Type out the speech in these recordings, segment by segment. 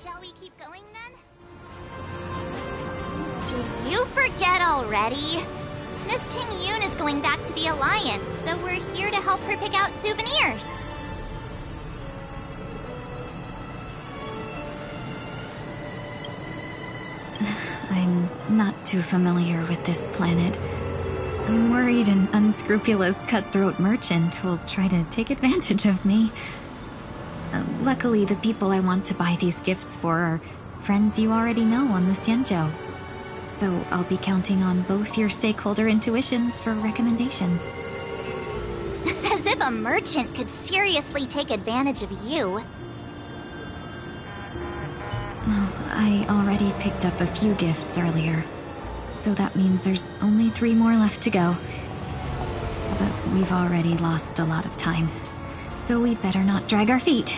Shall we keep going then? Did you forget already? Miss Ting Yun is going back to the Alliance, so we're here to help her pick out souvenirs. I'm not too familiar with this planet. I'm worried an unscrupulous cutthroat merchant will try to take advantage of me. Luckily, the people I want to buy these gifts for are friends you already know on the Xianzhou. So I'll be counting on both your stakeholder intuitions for recommendations. As if a merchant could seriously take advantage of you. I already picked up a few gifts earlier, so that means there's only 3 more left to go. But we've already lost a lot of time, so we better not drag our feet.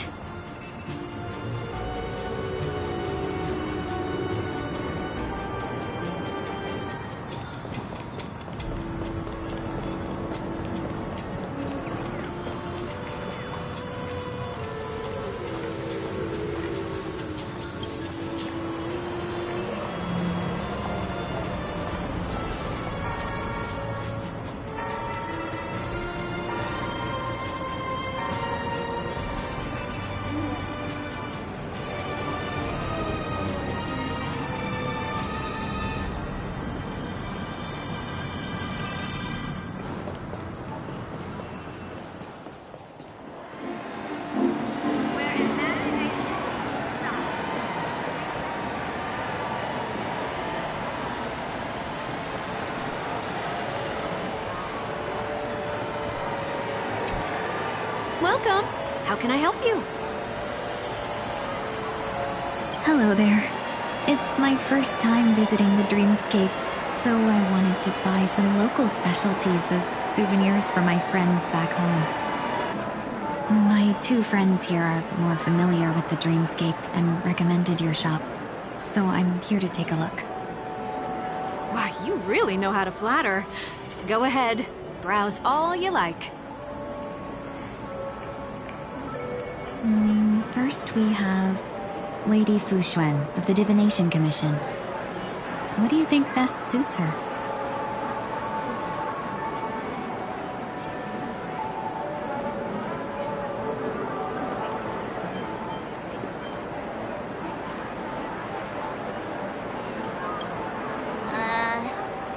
Welcome. How can I help you? Hello there. It's my first time visiting the Dreamscape, so I wanted to buy some local specialties as souvenirs for my friends back home. My 2 friends here are more familiar with the Dreamscape and recommended your shop, so I'm here to take a look. Wow, you really know how to flatter. Go ahead. Browse all you like. First we have Lady Fuxuan of the Divination Commission. What do you think best suits her?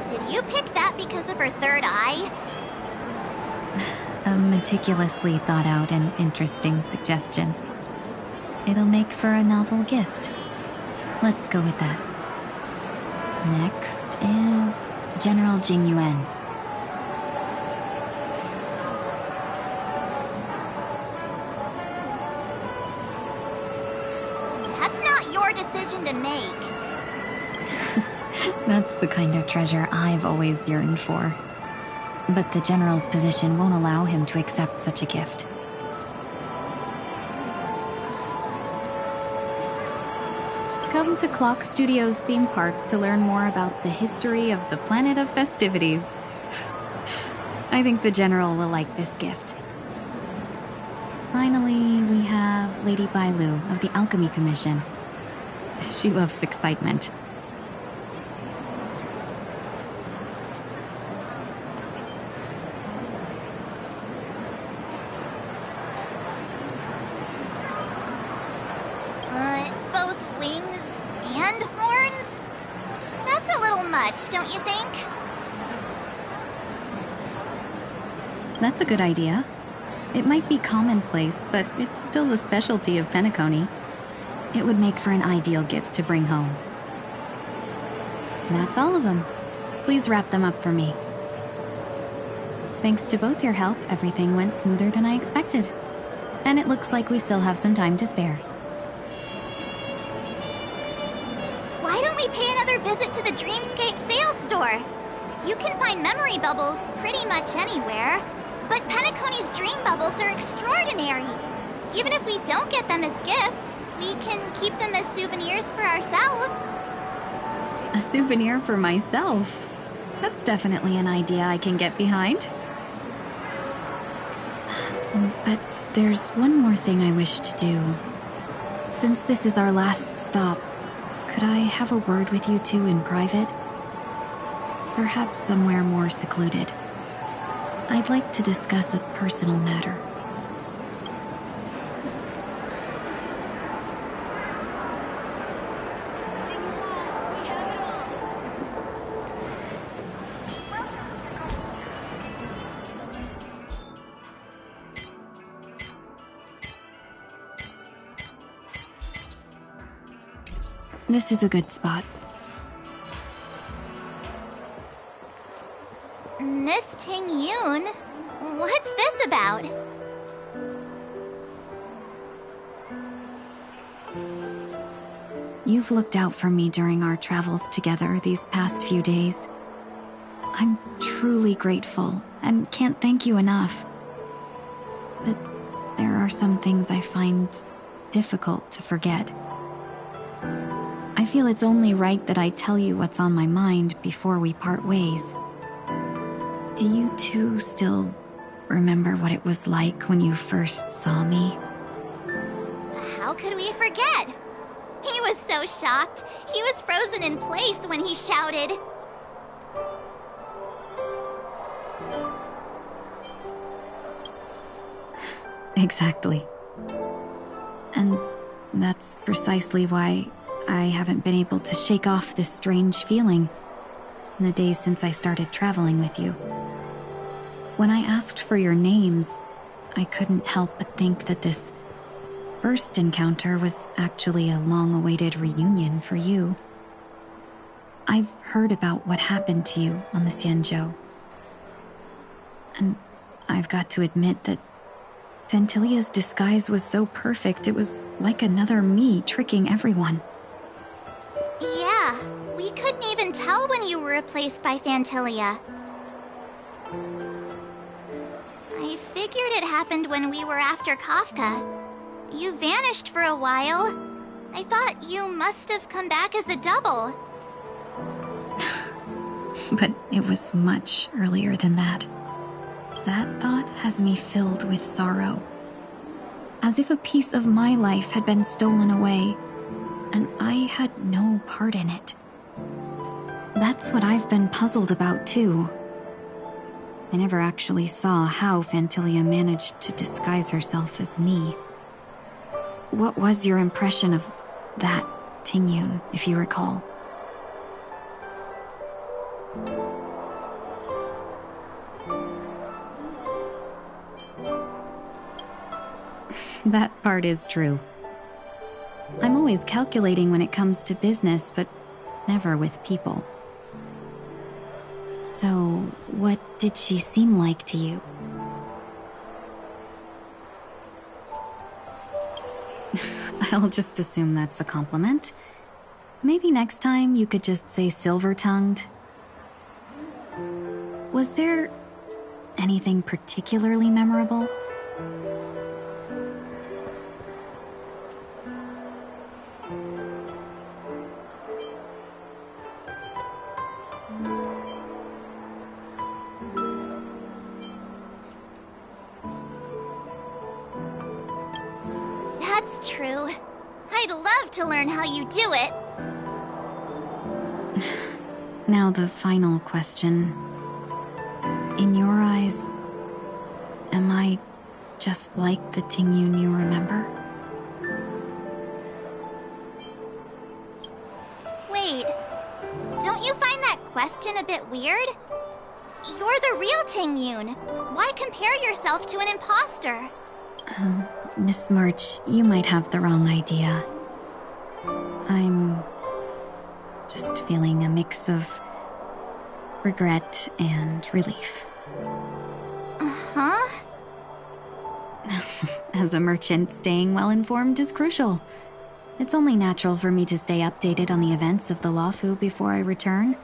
Did you pick that because of her third eye? A meticulously thought out and interesting suggestion. It'll make for a novel gift. Let's go with that. Next is General Jing Yuan. That's not your decision to make. That's the kind of treasure I've always yearned for. But the General's position won't allow him to accept such a gift. Come to Clock Studios theme park to learn more about the history of the planet of festivities. I think the General will like this gift. Finally, we have Lady Bailu of the Alchemy Commission. She loves excitement. Both wings and horns? That's a little much, don't you think? That's a good idea. It might be commonplace, but it's still the specialty of Penacony. It would make for an ideal gift to bring home. That's all of them. Please wrap them up for me. Thanks to both your help, everything went smoother than I expected. And it looks like we still have some time to spare. Why don't we pay another visit to the Dreamscape sales store? You can find memory bubbles pretty much anywhere, but Penacony's dream bubbles are extraordinary. Even if we don't get them as gifts, we can keep them as souvenirs for ourselves. A souvenir for myself? That's definitely an idea I can get behind. But there's one more thing I wish to do. Since this is our last stop, could I have a word with you two in private? Perhaps somewhere more secluded. I'd like to discuss a personal matter. This is a good spot. Miss Ting Yoon? What's this about? You've looked out for me during our travels together these past few days. I'm truly grateful and can't thank you enough. But there are some things I find difficult to forget. I feel it's only right that I tell you what's on my mind before we part ways. Do you two still remember what it was like when you first saw me? How could we forget? He was so shocked. He was frozen in place when he shouted. Exactly. And that's precisely why I haven't been able to shake off this strange feeling in the days since I started traveling with you. When I asked for your names, I couldn't help but think that this first encounter was actually a long-awaited reunion for you. I've heard about what happened to you on the Xianzhou. And I've got to admit that Fantilia's disguise was so perfect, it was like another me tricking everyone. Yeah, we couldn't even tell when you were replaced by Fantilia. I figured it happened when we were after Kafka. You vanished for a while. I thought you must have come back as a double. But it was much earlier than that. That thought has me filled with sorrow. As if a piece of my life had been stolen away, and I had no part in it. That's what I've been puzzled about, too. I never actually saw how Fantilia managed to disguise herself as me. What was your impression of that Tingyun, if you recall? That part is true. I'm always calculating when it comes to business, but never with people. So, what did she seem like to you? I'll just assume that's a compliment. Maybe next time you could just say silver-tongued. Was there anything particularly memorable? That's true. I'd love to learn how you do it. Now the final question. In your eyes, am I just like the Tingyun you remember? Wait, don't you find that question a bit weird? You're the real Tingyun. Why compare yourself to an imposter? Miss March, you might have the wrong idea. I'm just feeling a mix of regret and relief. Uh-huh. As a merchant, staying well-informed is crucial. It's only natural for me to stay updated on the events of the Luofu before I return.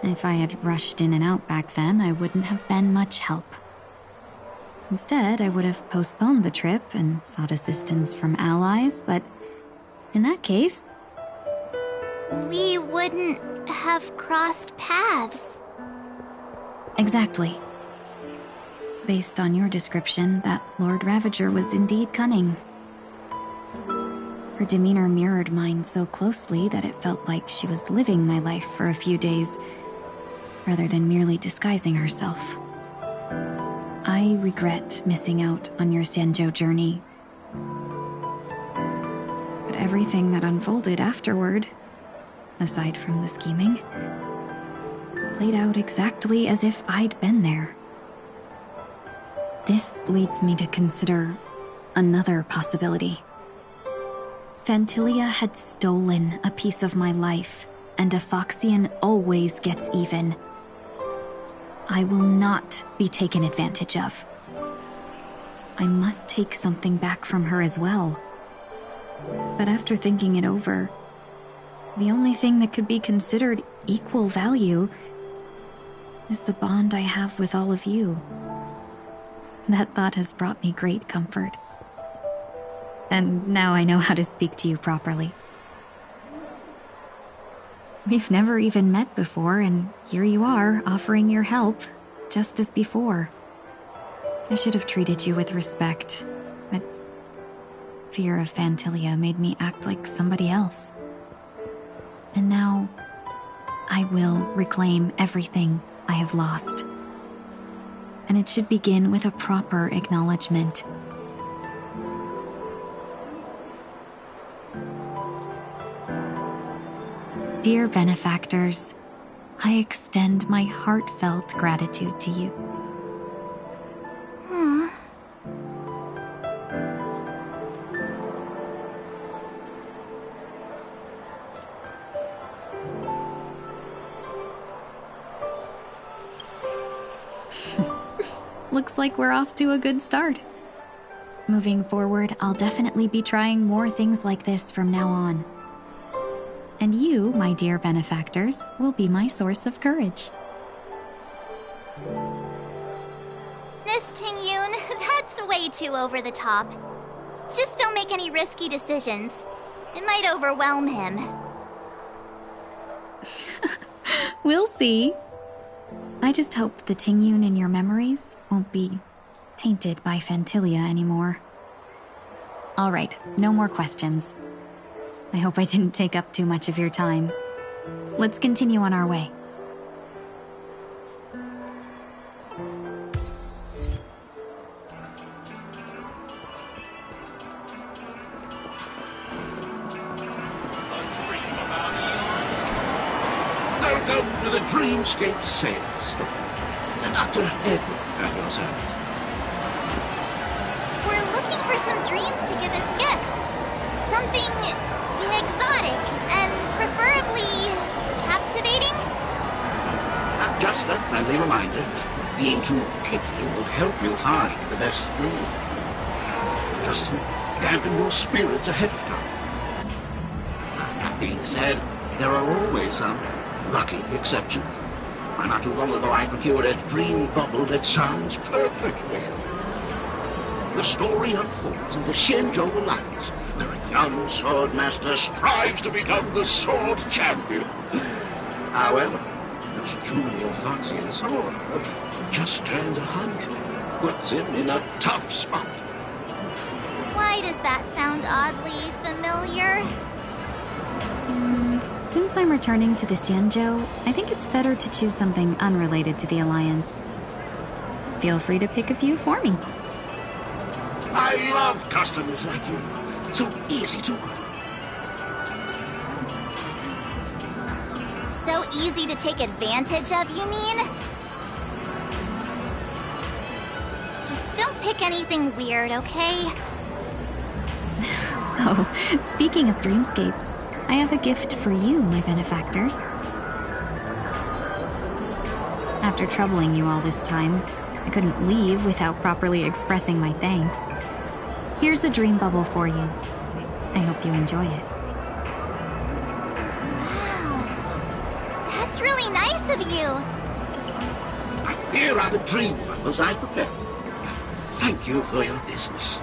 If I had rushed in and out back then, I wouldn't have been much help. Instead, I would have postponed the trip and sought assistance from allies, but in that case... We wouldn't have crossed paths. Exactly. Based on your description, that Lord Ravager was indeed cunning. demeanor mirrored mine so closely that it felt like she was living my life for a few days, rather than merely disguising herself. I regret missing out on your Sanjo journey. But everything that unfolded afterward, aside from the scheming, played out exactly as if I'd been there. This leads me to consider another possibility. Phantilia had stolen a piece of my life, and a Foxian always gets even. I will not be taken advantage of. I must take something back from her as well. But after thinking it over, the only thing that could be considered equal value is the bond I have with all of you. That thought has brought me great comfort. And now I know how to speak to you properly. We've never even met before, and here you are, offering your help, just as before. I should have treated you with respect, but fear of Phantilia made me act like somebody else. And now, I will reclaim everything I have lost. And it should begin with a proper acknowledgement. Dear benefactors, I extend my heartfelt gratitude to you. Looks like we're off to a good start. Moving forward, I'll definitely be trying more things like this from now on. And you, my dear benefactors, will be my source of courage. Miss Ting-Yoon, that's way too over the top. Just don't make any risky decisions. It might overwhelm him. We'll see. I just hope the Ting-Yoon in your memories won't be tainted by Phantilia anymore. All right, no more questions. I hope I didn't take up too much of your time. Let's continue on our way. Welcome to the Dreamscape Sales Store. Dr. Edward at your service. We're looking for some dreams to give as gifts. Something exotic and preferably captivating. Just a friendly reminder, being too picky will help you find the best dream. Just to dampen your spirits ahead of time. That being said, there are always some lucky exceptions. Not too long ago I procured a dream bubble that sounds perfectly. The story unfolds in the Shenzhou Alliance, where a young swordmaster strives to become the sword champion. However, this junior Foxian sword who just turned 100 puts him in a tough spot. Why does that sound oddly familiar? Since I'm returning to the Xianzhou, I think it's better to choose something unrelated to the Alliance. Feel free to pick a few for me. I love customers like you. So easy to work. So easy to take advantage of, you mean? Just don't pick anything weird, okay? Oh, speaking of dreamscapes, I have a gift for you, my benefactors. After troubling you all this time, I couldn't leave without properly expressing my thanks. Here's a dream bubble for you. I hope you enjoy it. Wow. That's really nice of you. Here are the dream bubbles I prepared. Thank you for your business.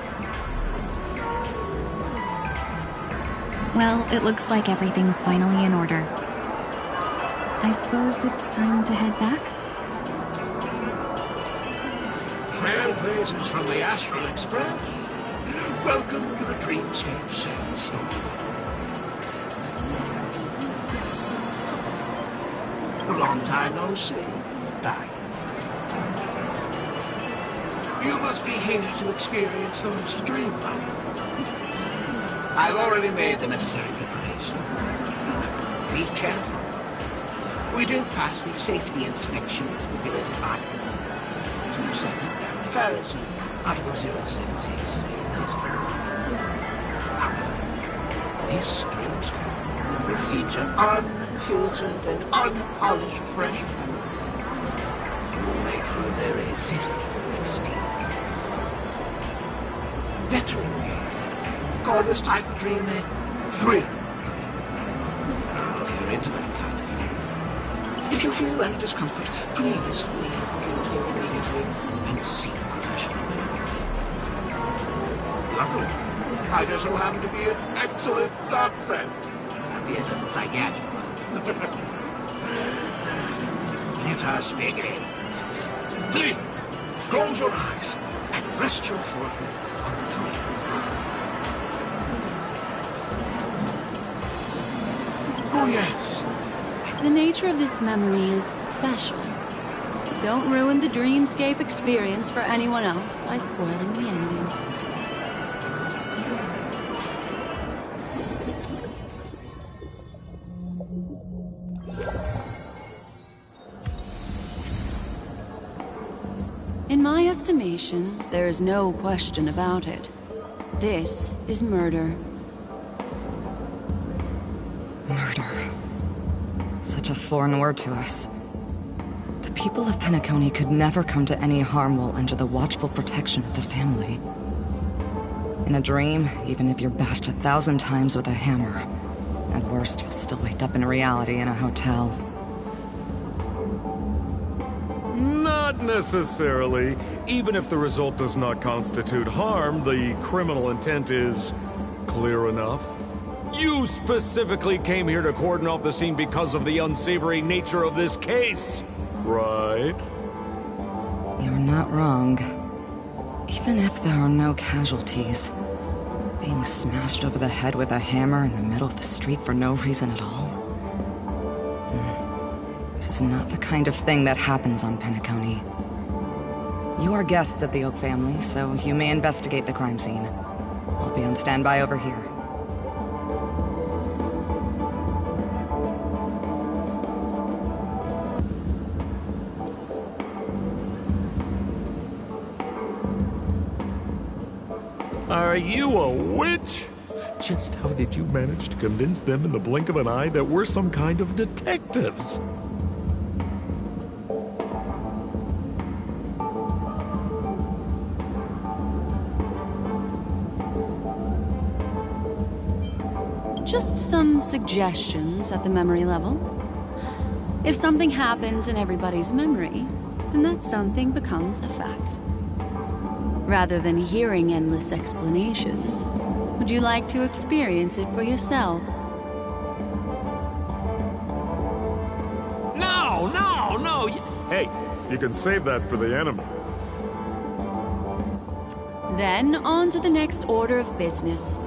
Well, it looks like everything's finally in order. I suppose it's time to head back? Trailblazers from the Astral Express? Welcome to the Dreamscape Sales Store. A long time no see, Diamond. You must be here to experience those dream bubbles. I've already made the necessary preparation. Be careful. We do pass the safety inspection stipulated by 27 Pharisee Article 076. However, this dreamscape will feature unfiltered and unpolished fresh metal. It will make for a very vivid experience. Veteran game. Call this type of dream a thrill dream. If you're into that kind of thing. If you feel any discomfort, please leave the dream table immediately and seek professional help. Luckily, I just so happen to be an excellent doctor. Albeit a psychiatric one. Let us begin. Please, close your eyes and rest your forehead on the dream. Oh, yes. The nature of this memory is special. Don't ruin the dreamscape experience for anyone else by spoiling the ending. In my estimation, there is no question about it. This is murder. Murder. Such a foreign word to us. The people of Penacony could never come to any harm while under the watchful protection of the family. In a dream, even if you're bashed 1,000 times with a hammer, at worst, you'll still wake up in reality in a hotel. Not necessarily. Even if the result does not constitute harm, the criminal intent is clear enough. You specifically came here to cordon off the scene because of the unsavory nature of this case, right? You're not wrong. Even if there are no casualties, being smashed over the head with a hammer in the middle of the street for no reason at all? This is not the kind of thing that happens on Penacony. You are guests of the Oak family, so you may investigate the crime scene. I'll be on standby over here. Are you a witch? Just how did you manage to convince them in the blink of an eye that we're some kind of detectives? Just some suggestions at the memory level. If something happens in everybody's memory, then that something becomes a fact. Rather than hearing endless explanations, would you like to experience it for yourself? No! Hey, you can save that for the enemy. Then on to the next order of business.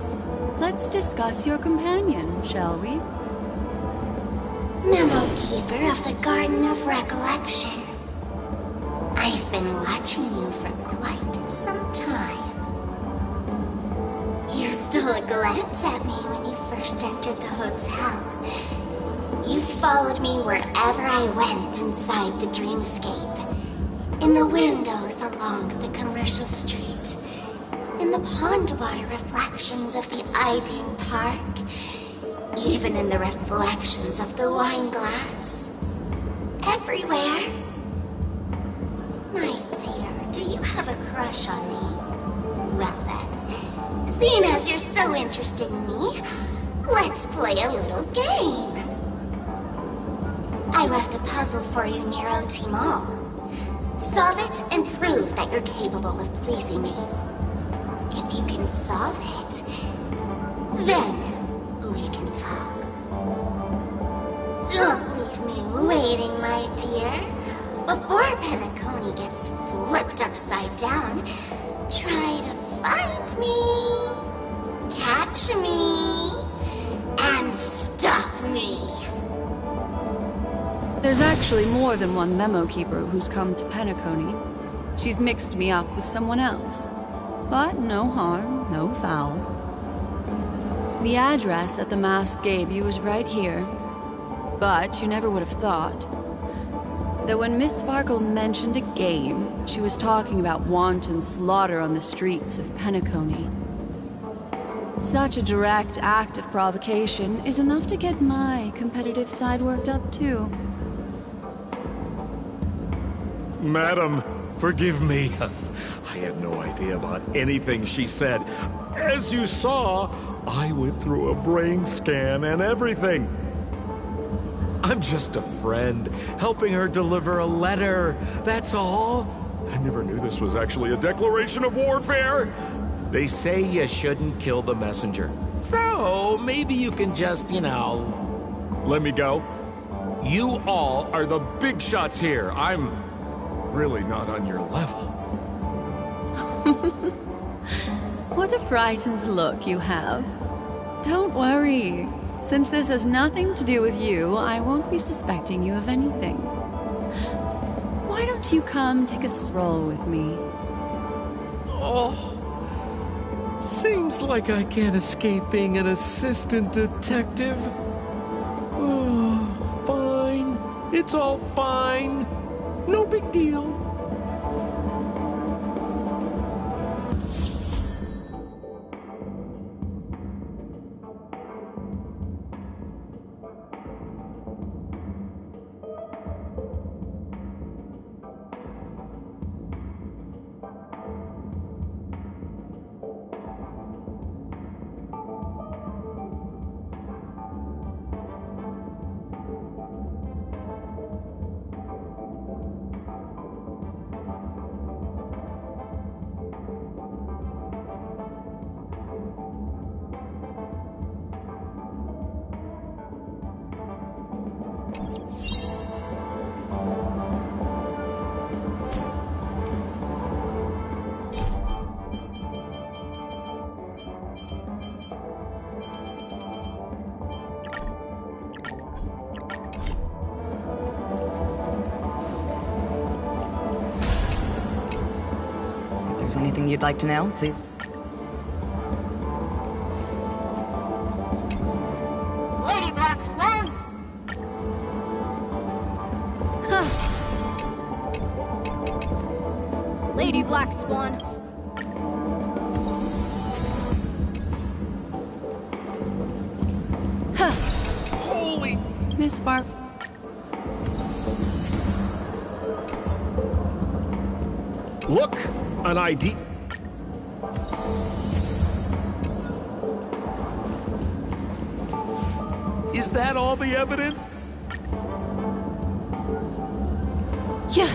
Let's discuss your companion, shall we? Memo Keeper of the Garden of Recollection. I've been watching you for quite some time. You stole a glance at me when you first entered the hotel. You followed me wherever I went inside the dreamscape. In the windows along the commercial street. In the pond water reflections of the Ideen Park. Even in the reflections of the wine glass. Everywhere. My dear, do you have a crush on me? Well then, seeing as you're so interested in me, let's play a little game. I left a puzzle for you near OT Mall. Solve it and prove that you're capable of pleasing me. If you can solve it, then we can talk. Don't leave me waiting, my dear. Before Penacony gets flipped upside down, try to find me. touch me and stop me. There's actually more than one memo keeper who's come to Penacony. She's mixed me up with someone else. But no harm, no foul. The address that the mask gave you is right here. But you never would have thought that when Miss Sparkle mentioned a game, she was talking about wanton slaughter on the streets of Penacony. Such a direct act of provocation is enough to get my competitive side worked up too. Madam, forgive me. I had no idea about anything she said. As you saw, I went through a brain scan and everything. I'm just a friend, helping her deliver a letter, that's all. I never knew this was actually a declaration of warfare. They say you shouldn't kill the messenger. So, maybe you can just, let me go. You all are the big shots here. I'm really not on your level. What a frightened look you have. Don't worry. Since this has nothing to do with you, I won't be suspecting you of anything. Why don't you come take a stroll with me? Oh, seems like I can't escape being an assistant detective. Oh, fine. It's all fine. No big deal. If there's anything you'd like to know, please. Lady Black Swan! Lady Black Swan. Holy... Miss Spark. Look, an ID... Is that all the evidence? Yeah.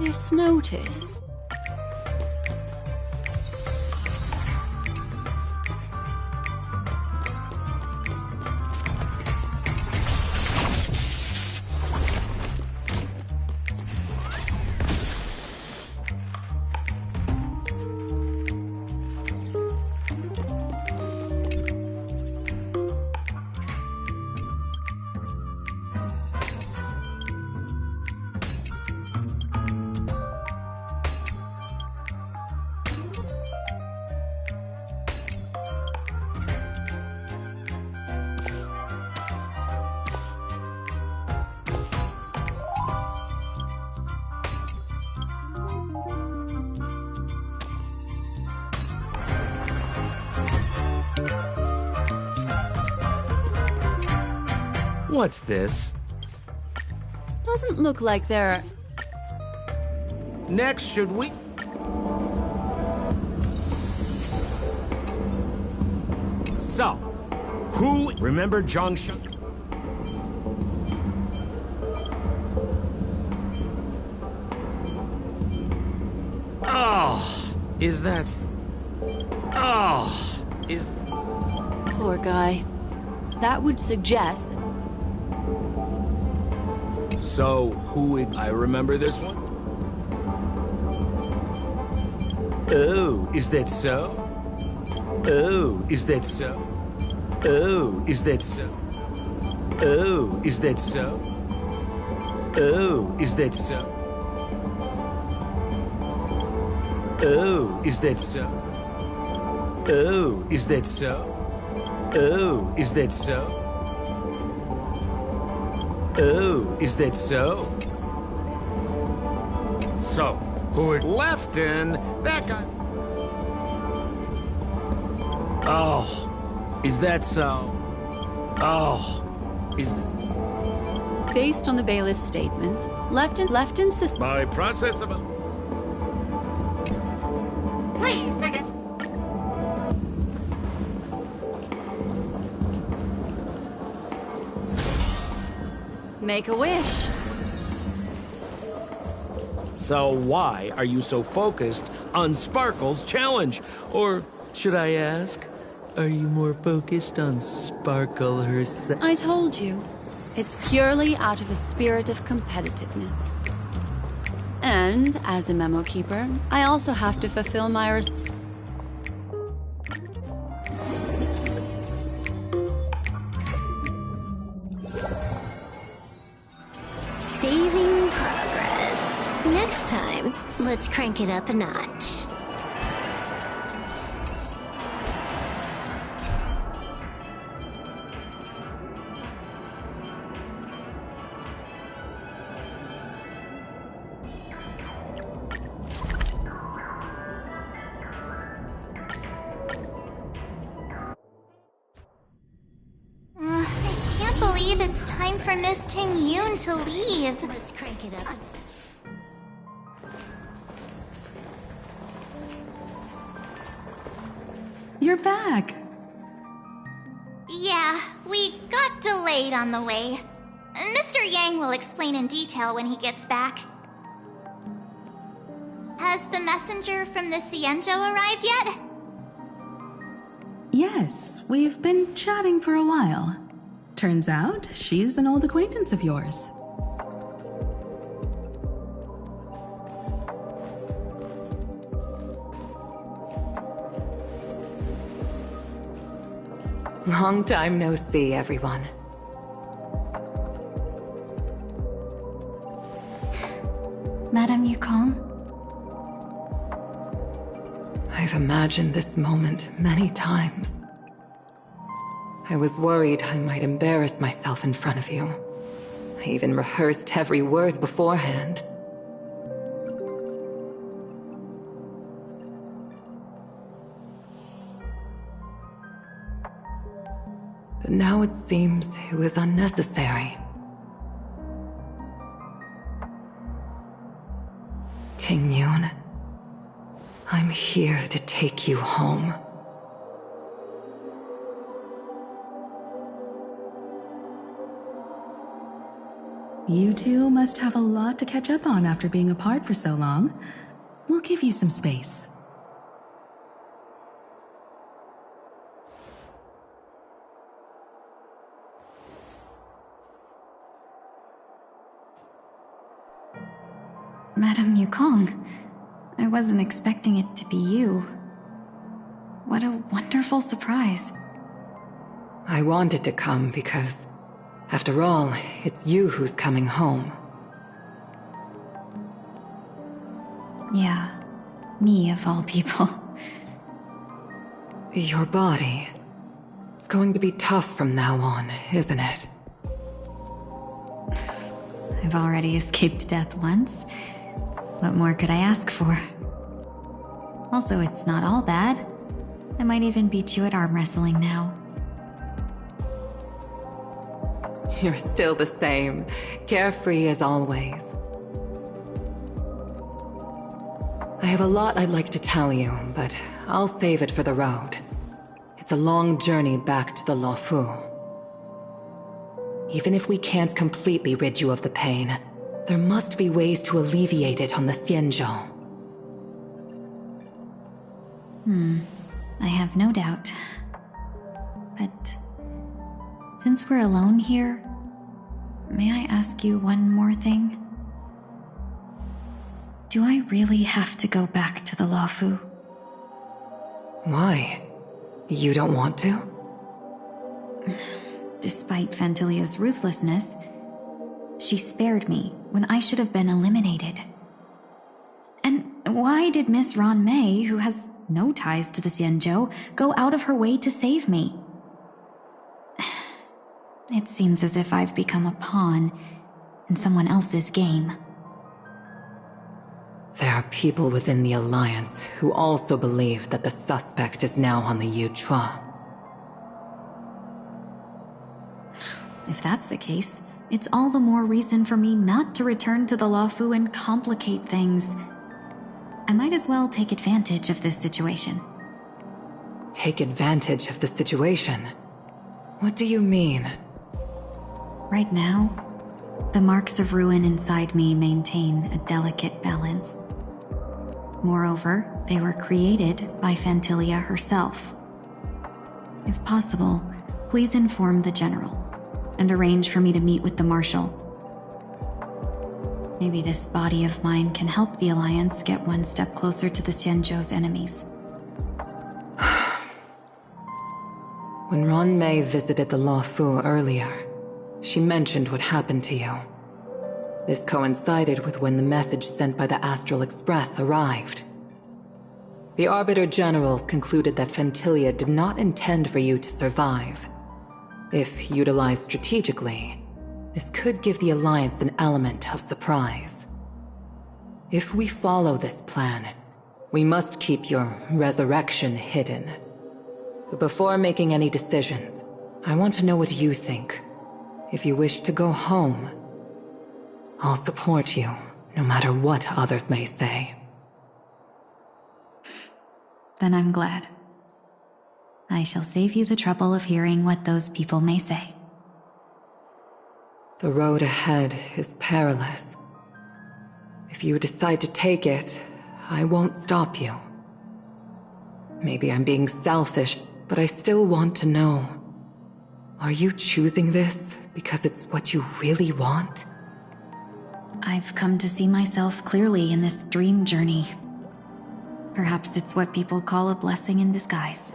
This notice. What's this? Doesn't look like they're... Next, should we... So, who remember Junction? Oh, is that... Oh, is... Poor guy. That would suggest... So, who... I remember this one? Oh, is that so? Oh, is that so? Oh, is that so? Oh, is that so? Oh, is that so? Oh, is that so? Oh, is that so? Oh, is that so? Oh, is that so? So, who it left in, that guy. Oh, is that so? Oh, is that... Based on the bailiff's statement, Lefton suspects... My process of... Please, Megan. Make a wish. So why are you so focused on Sparkle's challenge? Or, should I ask, are you more focused on Sparkle herself? I told you. It's purely out of a spirit of competitiveness. And, as a memo keeper, I also have to fulfill my Saving progress. Next time, let's crank it up a notch. I can't believe it's time for Miss Ting Yoon to leave. Let's crank it up. You're back. Yeah, we got delayed on the way. Mr. Yang will explain in detail when he gets back. Has the messenger from the Cienjo arrived yet? Yes, we've been chatting for a while. Turns out, she's an old acquaintance of yours. Long time no see, everyone. Madame Yukong? I've imagined this moment many times. I was worried I might embarrass myself in front of you. I even rehearsed every word beforehand. But now it seems it was unnecessary. Ting Yoon, I'm here to take you home. You two must have a lot to catch up on after being apart for so long. We'll give you some space. Madame Yukong, I wasn't expecting it to be you. What a wonderful surprise. I wanted to come because, after all, it's you who's coming home. Yeah, me of all people. Your body. It's going to be tough from now on, isn't it? I've already escaped death once. What more could I ask for? Also, it's not all bad. I might even beat you at arm wrestling now. You're still the same, carefree as always. I have a lot I'd like to tell you, but I'll save it for the road. It's a long journey back to the Luofu. Even if we can't completely rid you of the pain, there must be ways to alleviate it on the Xianzhou. I have no doubt. But since we're alone here, may I ask you one more thing? Do I really have to go back to the Luofu? Why? You don't want to? Despite Fantilia's ruthlessness, she spared me when I should have been eliminated. And why did Miss Ron Mei, who has no ties to the Xianzhou, go out of her way to save me? It seems as if I've become a pawn in someone else's game. There are people within the Alliance who also believe that the suspect is now on the Yuchua. If that's the case, it's all the more reason for me not to return to the Luofu and complicate things. I might as well take advantage of this situation. Take advantage of the situation? What do you mean? Right now, the marks of ruin inside me maintain a delicate balance. Moreover, they were created by Fantilia herself. If possible, please inform the General and arrange for me to meet with the Marshal. Maybe this body of mine can help the Alliance get one step closer to the Xianzhou's enemies. When Ron Mei visited the Luofu earlier, she mentioned what happened to you. This coincided with when the message sent by the Astral Express arrived. The Arbiter Generals concluded that Fantilia did not intend for you to survive. If utilized strategically, this could give the Alliance an element of surprise. If we follow this plan, we must keep your resurrection hidden. But before making any decisions, I want to know what you think. If you wish to go home, I'll support you, no matter what others may say. Then I'm glad. I shall save you the trouble of hearing what those people may say. The road ahead is perilous. If you decide to take it, I won't stop you. Maybe I'm being selfish, but I still want to know. Are you choosing this because it's what you really want? I've come to see myself clearly in this dream journey. Perhaps it's what people call a blessing in disguise.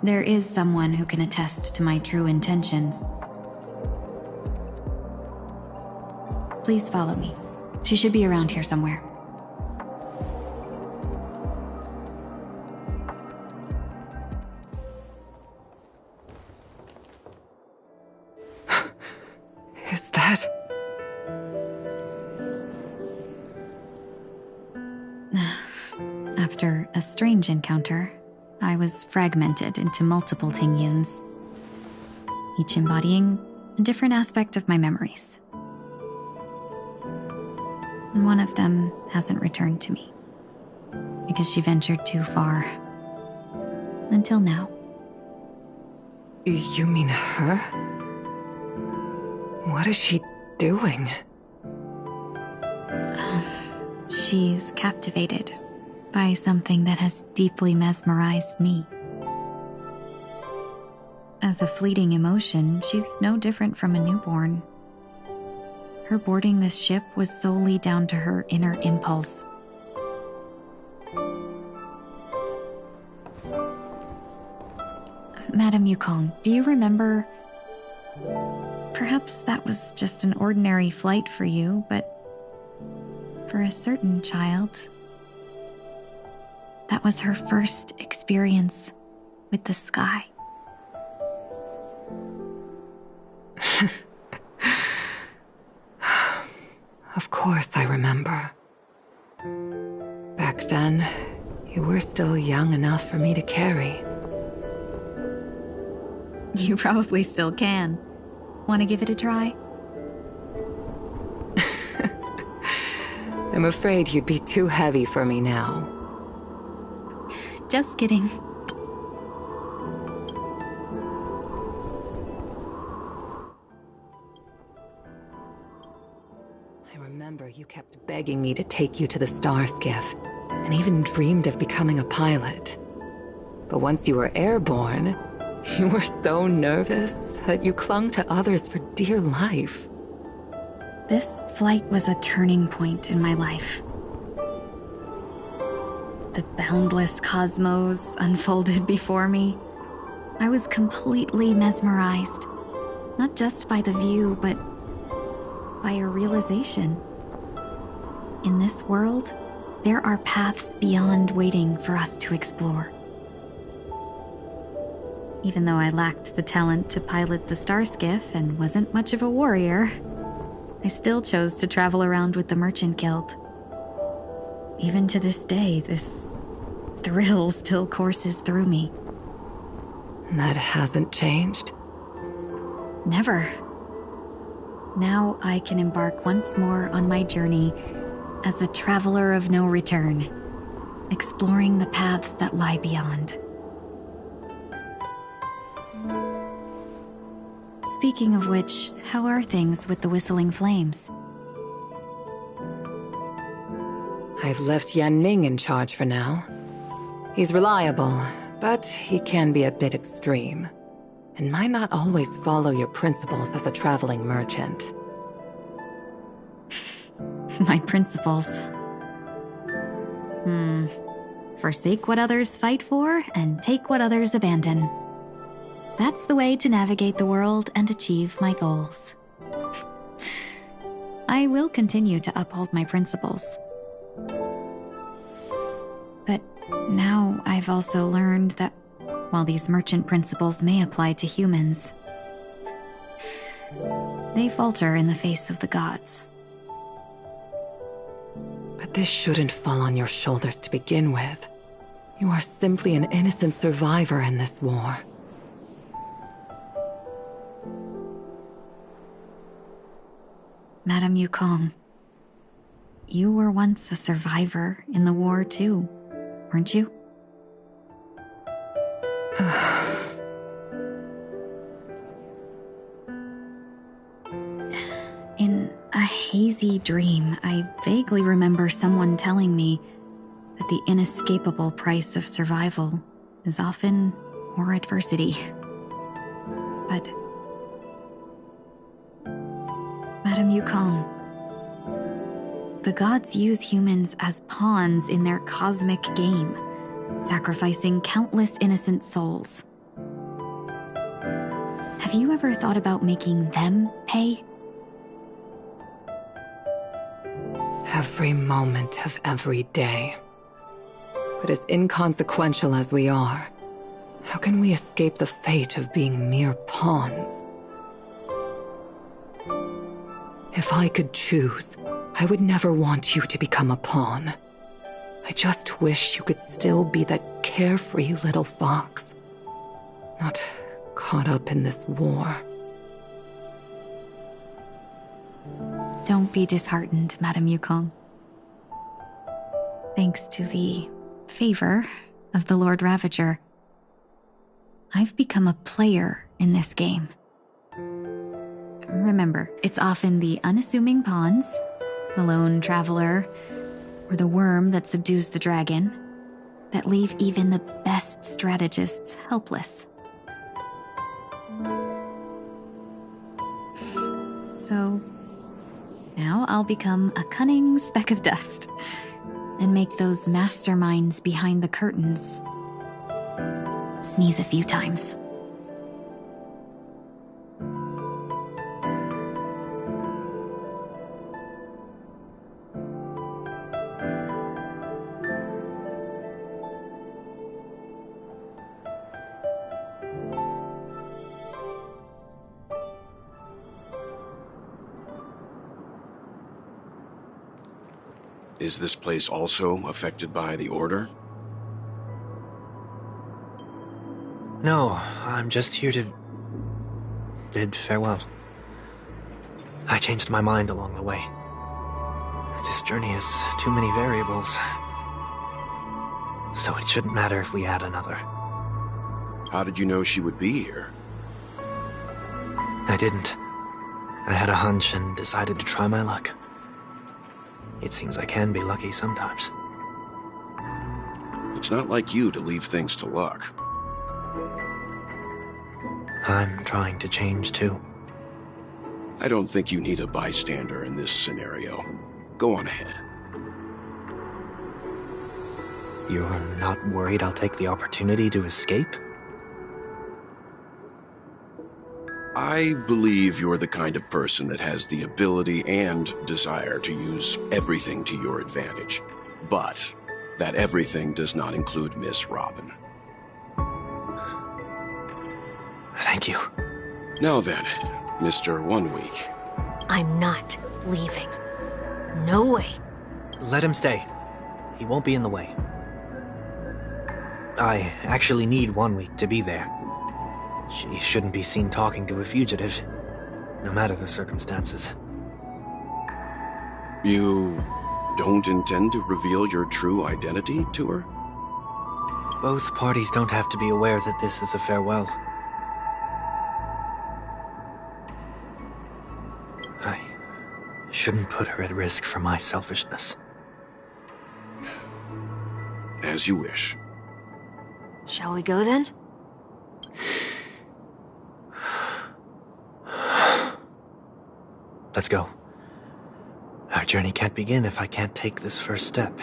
There is someone who can attest to my true intentions. Please follow me. She should be around here somewhere. Is that... After a strange encounter, I was fragmented into multiple Tingyuns, each embodying a different aspect of my memories. And one of them hasn't returned to me, because she ventured too far. Until now. You mean her? What is she doing? She's captivated by something that has deeply mesmerized me. As a fleeting emotion, she's no different from a newborn. Her boarding this ship was solely down to her inner impulse. Madame Yukong, do you remember? Perhaps that was just an ordinary flight for you, but for a certain child, that was her first experience with the sky. Of course I remember. Back then, you were still young enough for me to carry. You probably still can. Want to give it a try? I'm afraid you'd be too heavy for me now. Just kidding. I remember you kept begging me to take you to the star skiff, and even dreamed of becoming a pilot. But once you were airborne, you were so nervous that you clung to others for dear life. This flight was a turning point in my life. The boundless cosmos unfolded before me. I was completely mesmerized, not just by the view, but by a realization. In this world, there are paths beyond waiting for us to explore. Even though I lacked the talent to pilot the star skiff and wasn't much of a warrior, I still chose to travel around with the Merchant Guild. Even to this day, this thrill still courses through me. That hasn't changed? Never. Now I can embark once more on my journey as a traveler of no return, exploring the paths that lie beyond. Speaking of which, how are things with the Whistling Flames? I've left Yan Ming in charge for now. He's reliable, but he can be a bit extreme, and might not always follow your principles as a traveling merchant. My principles. Forsake what others fight for, and take what others abandon. That's the way to navigate the world and achieve my goals. I will continue to uphold my principles. But now I've also learned that while these merchant principles may apply to humans, they falter in the face of the gods. But this shouldn't fall on your shoulders to begin with. You are simply an innocent survivor in this war. Madame Yukong, you were once a survivor in the war too, weren't you? In a hazy dream, I vaguely remember someone telling me that the inescapable price of survival is often more adversity. But Madame Yukong, the gods use humans as pawns in their cosmic game, sacrificing countless innocent souls. Have you ever thought about making them pay? Every moment of every day. But as inconsequential as we are, how can we escape the fate of being mere pawns? If I could choose, I would never want you to become a pawn. I just wish you could still be that carefree little fox, not caught up in this war. Don't be disheartened, Madame Yukong. Thanks to the favor of the Lord Ravager, I've become a player in this game. Remember, it's often the unassuming pawns, the lone traveler, or the worm that subdues the dragon, that leave even the best strategists helpless. So, now I'll become a cunning speck of dust, and make those masterminds behind the curtains sneeze a few times. Is this place also affected by the Order? No, I'm just here to bid farewell. I changed my mind along the way. This journey has too many variables. So it shouldn't matter if we add another. How did you know she would be here? I didn't. I had a hunch and decided to try my luck. It seems I can be lucky sometimes. It's not like you to leave things to luck. I'm trying to change too. I don't think you need a bystander in this scenario. Go on ahead. You're not worried I'll take the opportunity to escape? I believe you're the kind of person that has the ability and desire to use everything to your advantage. But that everything does not include Miss Robin. Thank you. Now then, Mr. 1 Week. I'm not leaving. No way. Let him stay. He won't be in the way. I actually need 1 week to be there. She shouldn't be seen talking to a fugitive, no matter the circumstances. You don't intend to reveal your true identity to her? Both parties don't have to be aware that this is a farewell. I shouldn't put her at risk for my selfishness. As you wish. Shall we go then? Let's go. Our journey can't begin if I can't take this first step.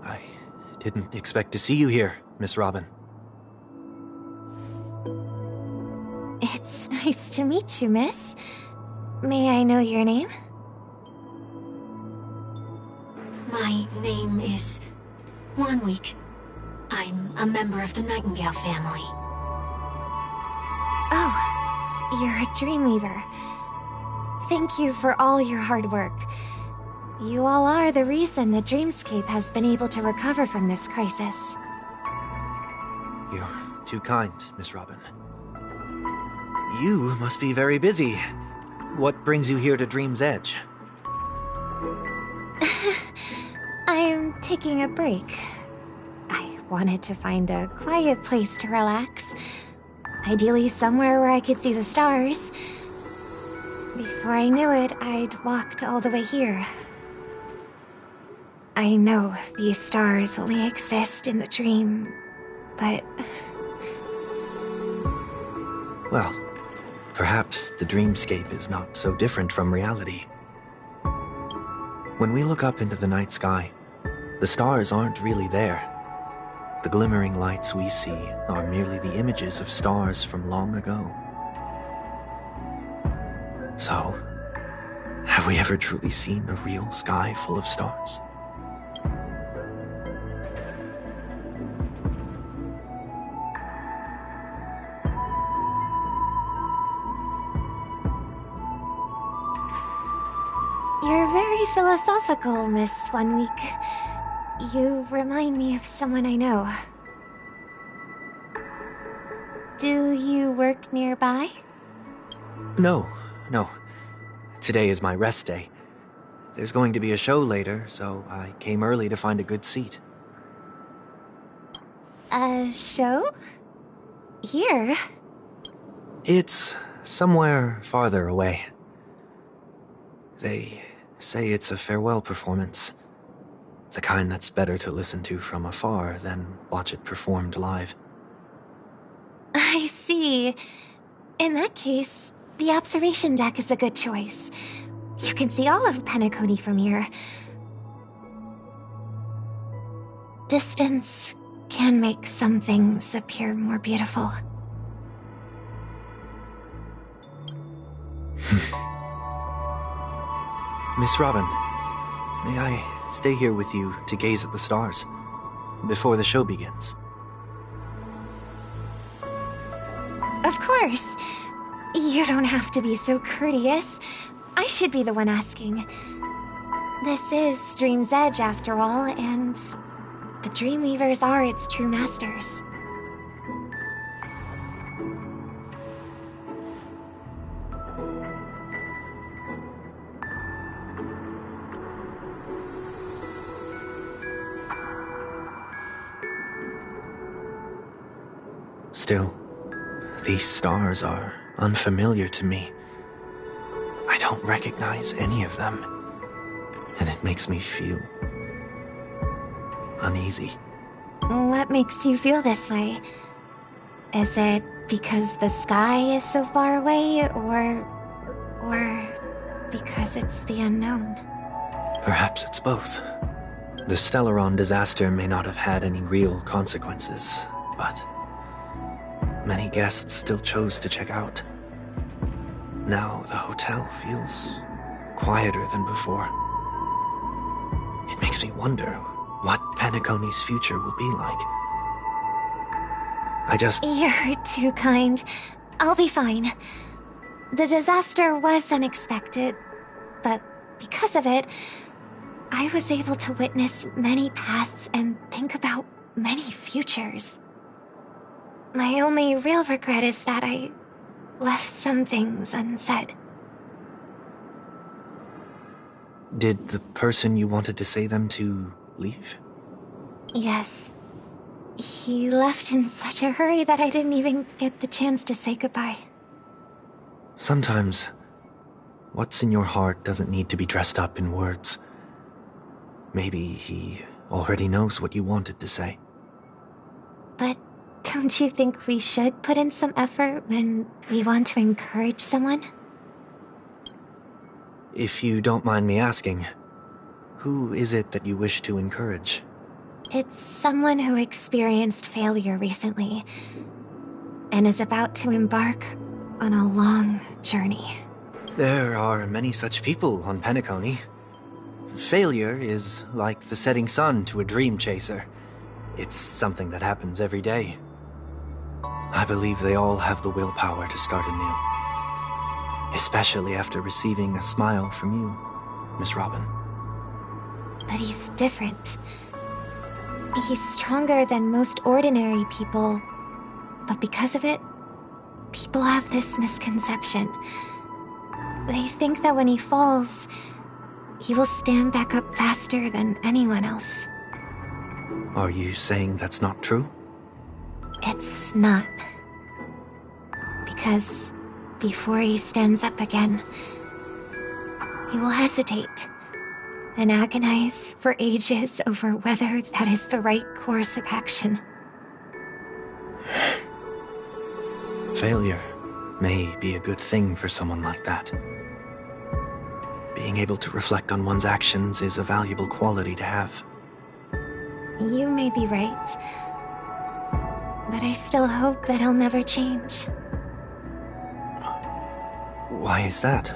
I didn't expect to see you here, Miss Robin. It's nice to meet you, miss. May I know your name? My name is 1 Week. I'm a member of the Nightingale family. Oh, you're a Dreamweaver. Thank you for all your hard work. You all are the reason the Dreamscape has been able to recover from this crisis. You're too kind, Miss Robin. You must be very busy. What brings you here to Dream's Edge? I'm taking a break. I wanted to find a quiet place to relax. Ideally somewhere where I could see the stars. Before I knew it, I'd walked all the way here. I know these stars only exist in the dream, but... Well, perhaps the dreamscape is not so different from reality. When we look up into the night sky, the stars aren't really there. The glimmering lights we see are merely the images of stars from long ago. So, have we ever truly seen a real sky full of stars? You're very philosophical, Miss 1 Week. You remind me of someone I know. Do you work nearby? No. Today is my rest day. There's going to be a show later, so I came early to find a good seat. A show? Here? It's somewhere farther away. They say it's a farewell performance. The kind that's better to listen to from afar than watch it performed live. I see. In that case, the observation deck is a good choice. You can see all of Penacony from here. Distance can make some things appear more beautiful. Miss Robin, may I stay here with you to gaze at the stars before the show begins. Of course. You don't have to be so courteous. I should be the one asking. This is Dream's Edge, after all, and the Dreamweavers are its true masters. Still, these stars are unfamiliar to me. I don't recognize any of them, and it makes me feel uneasy. What makes you feel this way? Is it because the sky is so far away, or because it's the unknown? Perhaps it's both. The Stellaron disaster may not have had any real consequences, but many guests still chose to check out. Now the hotel feels quieter than before. It makes me wonder what Penacony's future will be like. You're too kind. I'll be fine. The disaster was unexpected, but because of it, I was able to witness many pasts and think about many futures. My only real regret is that I left some things unsaid. Did the person you wanted to say them to leave? Yes. He left in such a hurry that I didn't even get the chance to say goodbye. Sometimes, what's in your heart doesn't need to be dressed up in words. Maybe he already knows what you wanted to say. But don't you think we should put in some effort when we want to encourage someone? If you don't mind me asking, who is it that you wish to encourage? It's someone who experienced failure recently and is about to embark on a long journey. There are many such people on Penacony. Failure is like the setting sun to a dream chaser. It's something that happens every day. I believe they all have the willpower to start anew. Especially after receiving a smile from you, Miss Robin. But he's different. He's stronger than most ordinary people, but because of it, people have this misconception. They think that when he falls, he will stand back up faster than anyone else. Are you saying that's not true? It's not. Because before he stands up again, he will hesitate and agonize for ages over whether that is the right course of action. Failure may be a good thing for someone like that. Being able to reflect on one's actions is a valuable quality to have. You may be right, but I still hope that he'll never change. Why is that?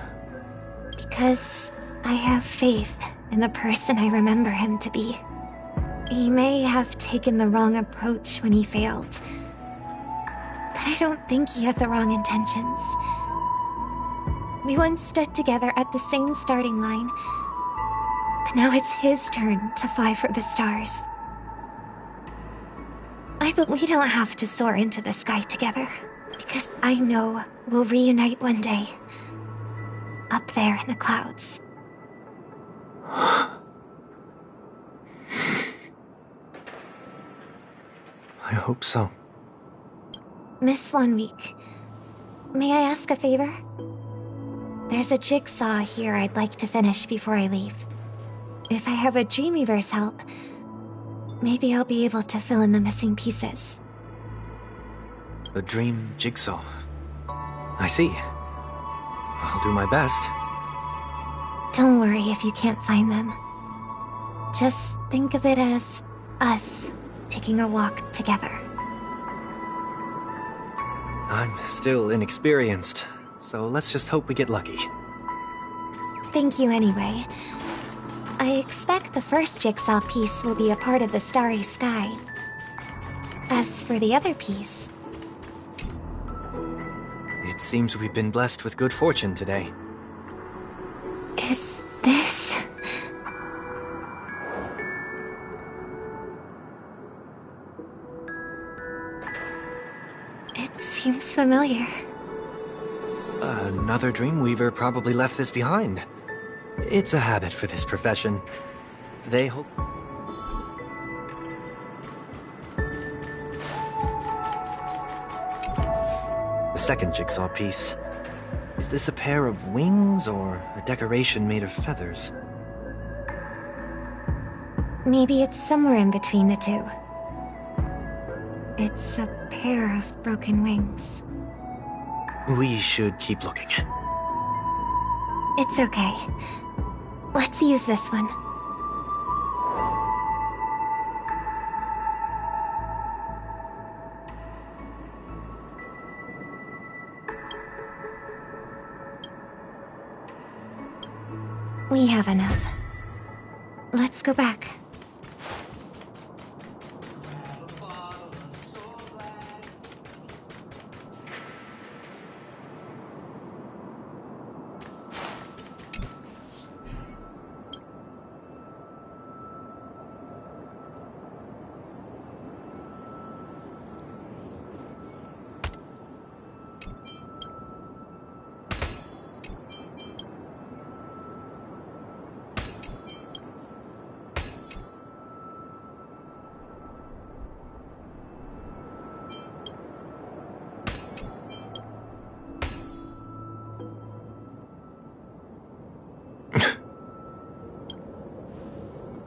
Because I have faith in the person I remember him to be. He may have taken the wrong approach when he failed, but I don't think he had the wrong intentions. We once stood together at the same starting line, but now it's his turn to fly for the stars. But we don't have to soar into the sky together, because I know we'll reunite one day, up there in the clouds. I hope so. Miss 1 Week, may I ask a favor? There's a jigsaw here I'd like to finish before I leave. If I have a Dreamweaver's help, maybe I'll be able to fill in the missing pieces. A dream jigsaw. I see. I'll do my best. Don't worry if you can't find them. Just think of it as us taking a walk together. I'm still inexperienced, so let's just hope we get lucky. Thank you anyway. I expect the first jigsaw piece will be a part of the starry sky. As for the other piece... It seems we've been blessed with good fortune today. Is this... It seems familiar. Another Dreamweaver probably left this behind. It's a habit for this profession. They hope... The second jigsaw piece. Is this a pair of wings or a decoration made of feathers? Maybe it's somewhere in between the two. It's a pair of broken wings. We should keep looking. It's okay. Let's use this one. We have enough. Let's go back.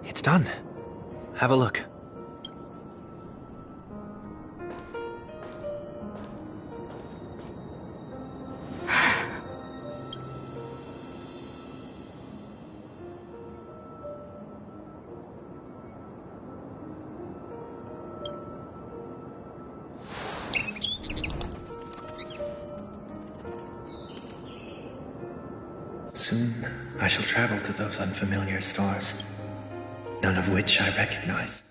It's done. Have a look. Soon, I shall travel to those unfamiliar stars, none of which I recognize.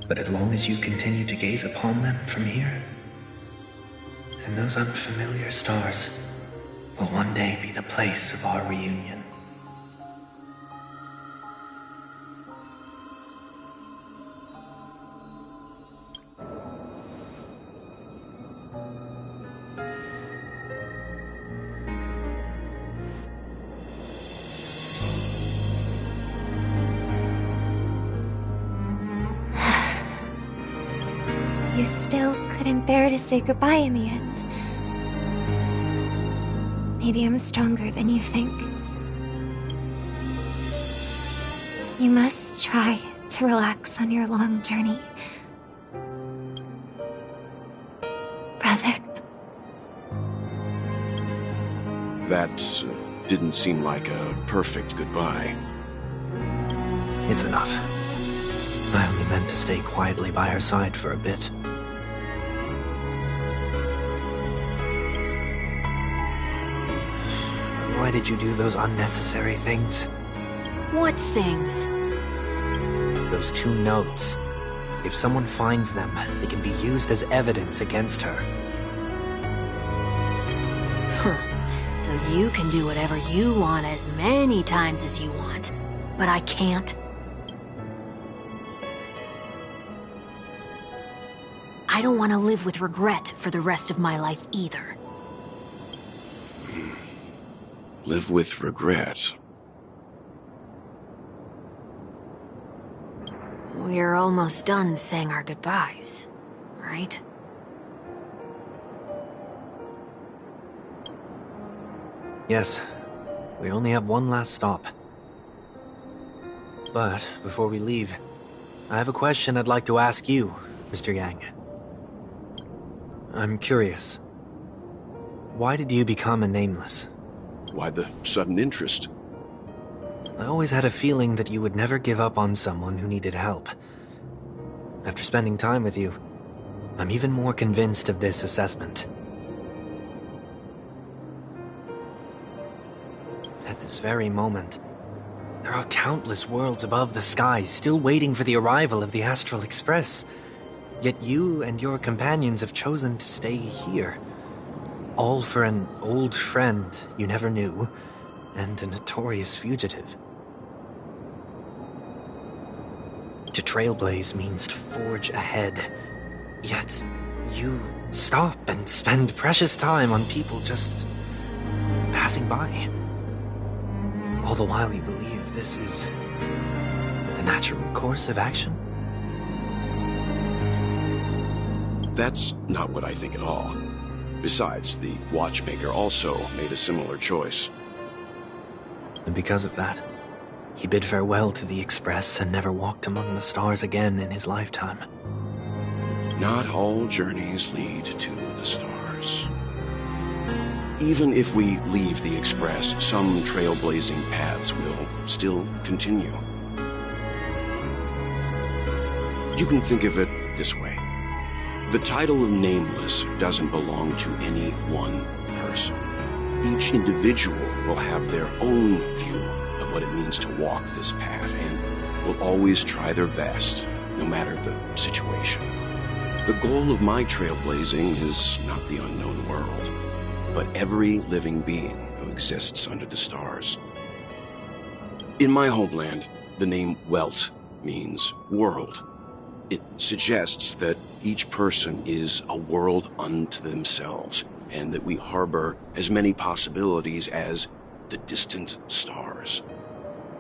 But as long as you continue to gaze upon them from here, then those unfamiliar stars will one day be the place of our reunion. You still couldn't bear to say goodbye in the end. Maybe I'm stronger than you think. You must try to relax on your long journey. Brother. That didn't seem like a perfect goodbye. It's enough. I only meant to stay quietly by her side for a bit. Why did you do those unnecessary things? What things? Those 2 notes. If someone finds them, they can be used as evidence against her. Huh. So you can do whatever you want as many times as you want, but I can't? I don't want to live with regret for the rest of my life either. Live with regret. We're almost done saying our goodbyes, right? Yes. We only have one last stop. But before we leave, I have a question I'd like to ask you, Mr. Yang. I'm curious. Why did you become a Nameless? Why the sudden interest? I always had a feeling that you would never give up on someone who needed help. After spending time with you, I'm even more convinced of this assessment. this very moment. There are countless worlds above the sky still waiting for the arrival of the Astral Express. Yet you and your companions have chosen to stay here. All for an old friend you never knew, and a notorious fugitive. To trailblaze means to forge ahead. Yet, you stop and spend precious time on people just passing by. All the while you believe this is the natural course of action? That's not what I think at all. Besides, the watchmaker also made a similar choice. And because of that, he bid farewell to the Express and never walked among the stars again in his lifetime. Not all journeys lead to the stars. Even if we leave the Express, some trailblazing paths will still continue. You can think of it this way. The title of Nameless doesn't belong to any one person. Each individual will have their own view of what it means to walk this path and will always try their best, no matter the situation. The goal of my trailblazing is not the unknown world, but every living being who exists under the stars. In my homeland, the name Welt means world. It suggests that each person is a world unto themselves, and that we harbor as many possibilities as the distant stars.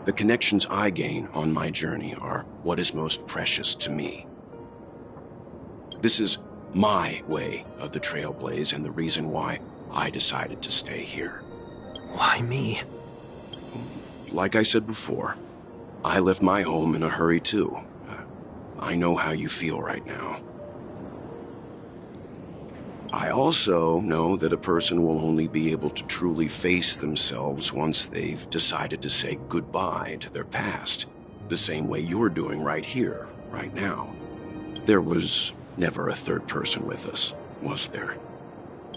The connections I gain on my journey are what is most precious to me. This is my way of the trailblaze and the reason why I decided to stay here. Why me? Like I said before, I left my home in a hurry too. I know how you feel right now. I also know that a person will only be able to truly face themselves once they've decided to say goodbye to their past, the same way you're doing right here, right now. There was never a third person with us, was there?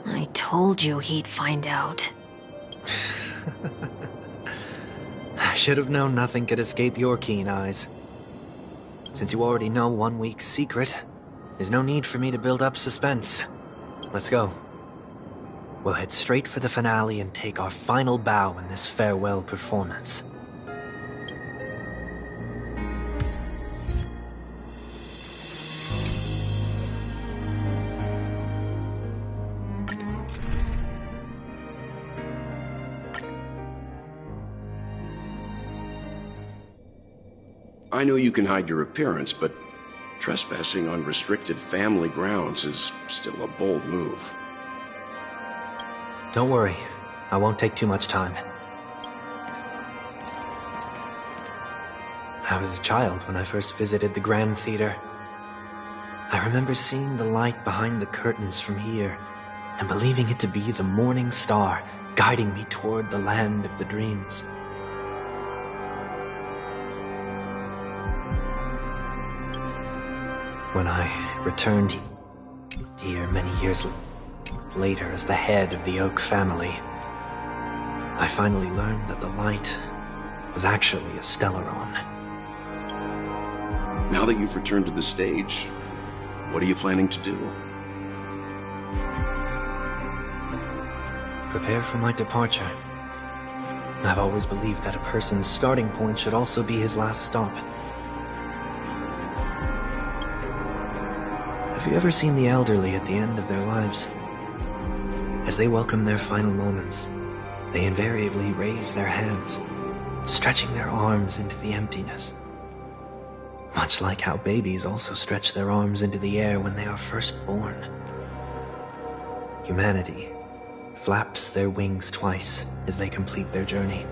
I told you he'd find out. I should have known nothing could escape your keen eyes. Since you already know 1 week's secret, there's no need for me to build up suspense. Let's go. We'll head straight for the finale and take our final bow in this farewell performance. I know you can hide your appearance, but trespassing on restricted family grounds is still a bold move. Don't worry, I won't take too much time. I was a child when I first visited the Grand Theater. I remember seeing the light behind the curtains from here, and believing it to be the morning star guiding me toward the land of the dreams. When I returned here many years later as the head of the Oak family, I finally learned that the light was actually a Stellaron. Now that you've returned to the stage, what are you planning to do? Prepare for my departure. I've always believed that a person's starting point should also be his last stop. Have you ever seen the elderly at the end of their lives? As they welcome their final moments, they invariably raise their hands, stretching their arms into the emptiness. Much like how babies also stretch their arms into the air when they are first born. Humanity flaps their wings twice as they complete their journey.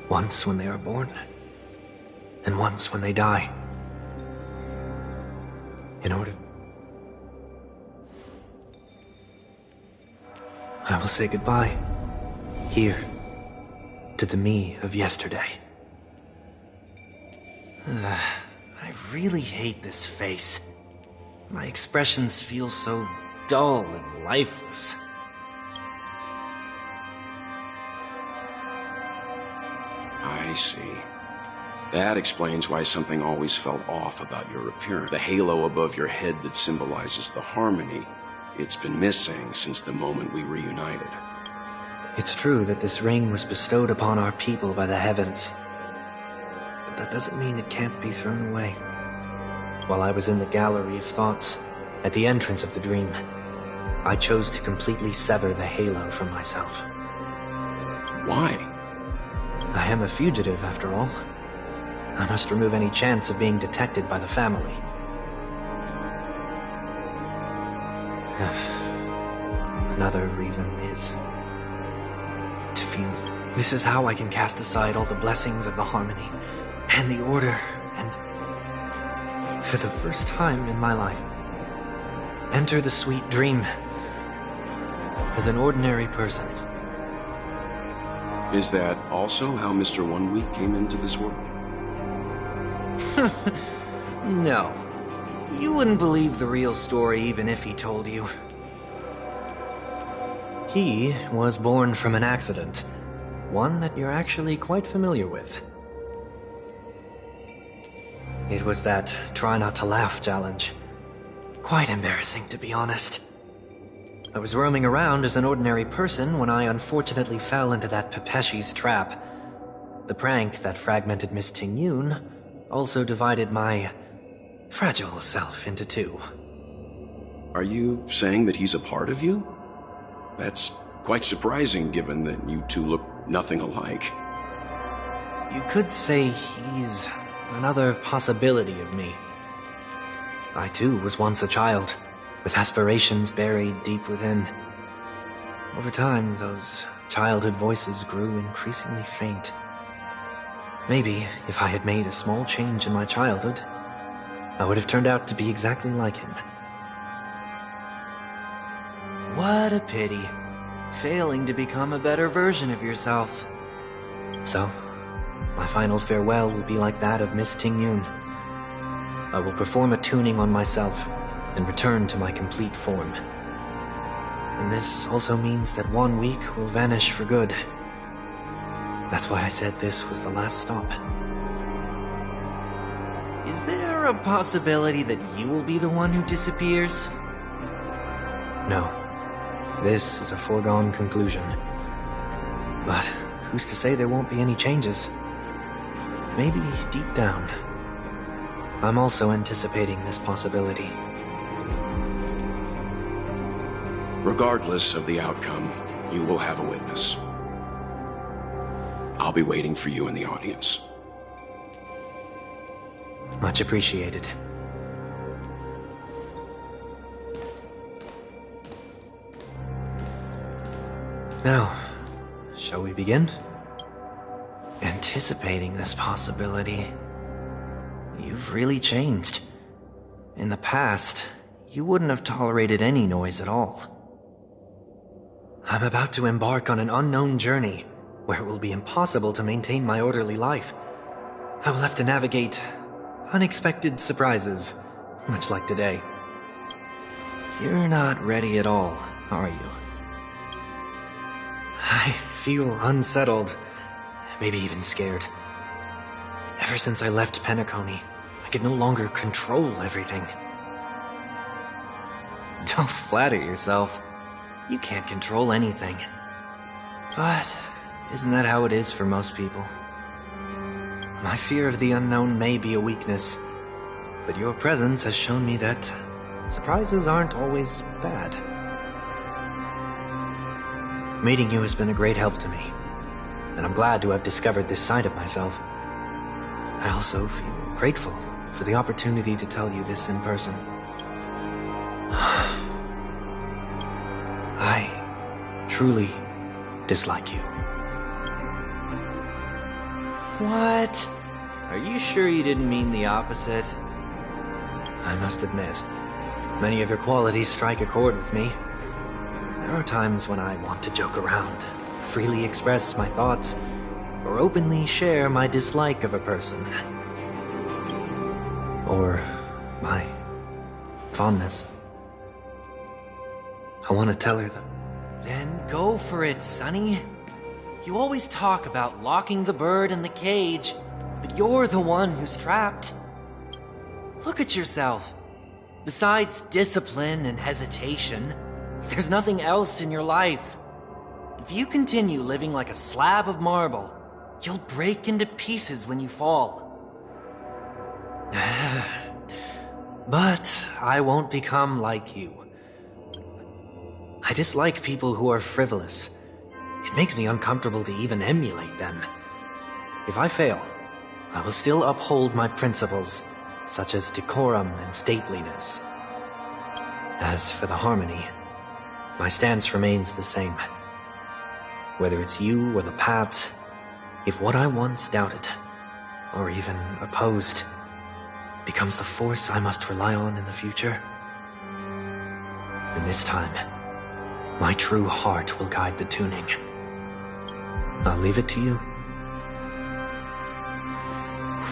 Once when they are born, and once when they die. In order, I will say goodbye, here, to the me of yesterday. I really hate this face. My expressions feel so dull and lifeless. I see. That explains why something always felt off about your appearance. The halo above your head that symbolizes the harmony, it's been missing since the moment we reunited. It's true that this ring was bestowed upon our people by the heavens. But that doesn't mean it can't be thrown away. While I was in the gallery of thoughts, at the entrance of the dream, I chose to completely sever the halo from myself. Why? I am a fugitive, after all. I must remove any chance of being detected by the family. Another reason is to feel. This is how I can cast aside all the blessings of the harmony and the order and, for the first time in my life, enter the sweet dream as an ordinary person. Is that also how Mr. 1 Week came into this world? No. You wouldn't believe the real story even if he told you. He was born from an accident. One that you're actually quite familiar with. It was that try not to laugh challenge. Quite embarrassing, to be honest. I was roaming around as an ordinary person when I unfortunately fell into that Pepeshi's trap. The prank that fragmented Miss Ting-Yun also divided my fragile self into two. Are you saying that he's a part of you? That's quite surprising given that you two look nothing alike. You could say he's another possibility of me. I too was once a child, with aspirations buried deep within. Over time, those childhood voices grew increasingly faint. Maybe, if I had made a small change in my childhood, I would have turned out to be exactly like him. What a pity. Failing to become a better version of yourself. So, my final farewell will be like that of Miss Ting-Yun. I will perform a tuning on myself and return to my complete form. And this also means that 1 week will vanish for good. That's why I said this was the last stop. Is there a possibility that you will be the one who disappears? No. This is a foregone conclusion. But who's to say there won't be any changes? Maybe deep down, I'm also anticipating this possibility. Regardless of the outcome, you will have a witness. I'll be waiting for you in the audience. Much appreciated. Now, shall we begin? Anticipating this possibility. You've really changed. In the past, you wouldn't have tolerated any noise at all. I'm about to embark on an unknown journey, where it will be impossible to maintain my orderly life. I will have to navigate unexpected surprises, much like today. You're not ready at all, are you? I feel unsettled, maybe even scared. Ever since I left Penacony, I could no longer control everything. Don't flatter yourself. You can't control anything. But isn't that how it is for most people? My fear of the unknown may be a weakness, but your presence has shown me that surprises aren't always bad. Meeting you has been a great help to me, and I'm glad to have discovered this side of myself. I also feel grateful for the opportunity to tell you this in person. I truly dislike you. What? Are you sure you didn't mean the opposite? I must admit, many of your qualities strike a chord with me. There are times when I want to joke around, freely express my thoughts, or openly share my dislike of a person. Or my fondness. I want to tell her that. Then go for it, Sonny. You always talk about locking the bird in the cage, but you're the one who's trapped. Look at yourself. Besides discipline and hesitation, there's nothing else in your life. If you continue living like a slab of marble, you'll break into pieces when you fall. But I won't become like you. I dislike people who are frivolous. It makes me uncomfortable to even emulate them. If I fail, I will still uphold my principles, such as decorum and stateliness. As for the harmony, my stance remains the same. Whether it's you or the paths, if what I once doubted, or even opposed, becomes the force I must rely on in the future, then this time, my true heart will guide the tuning. I'll leave it to you.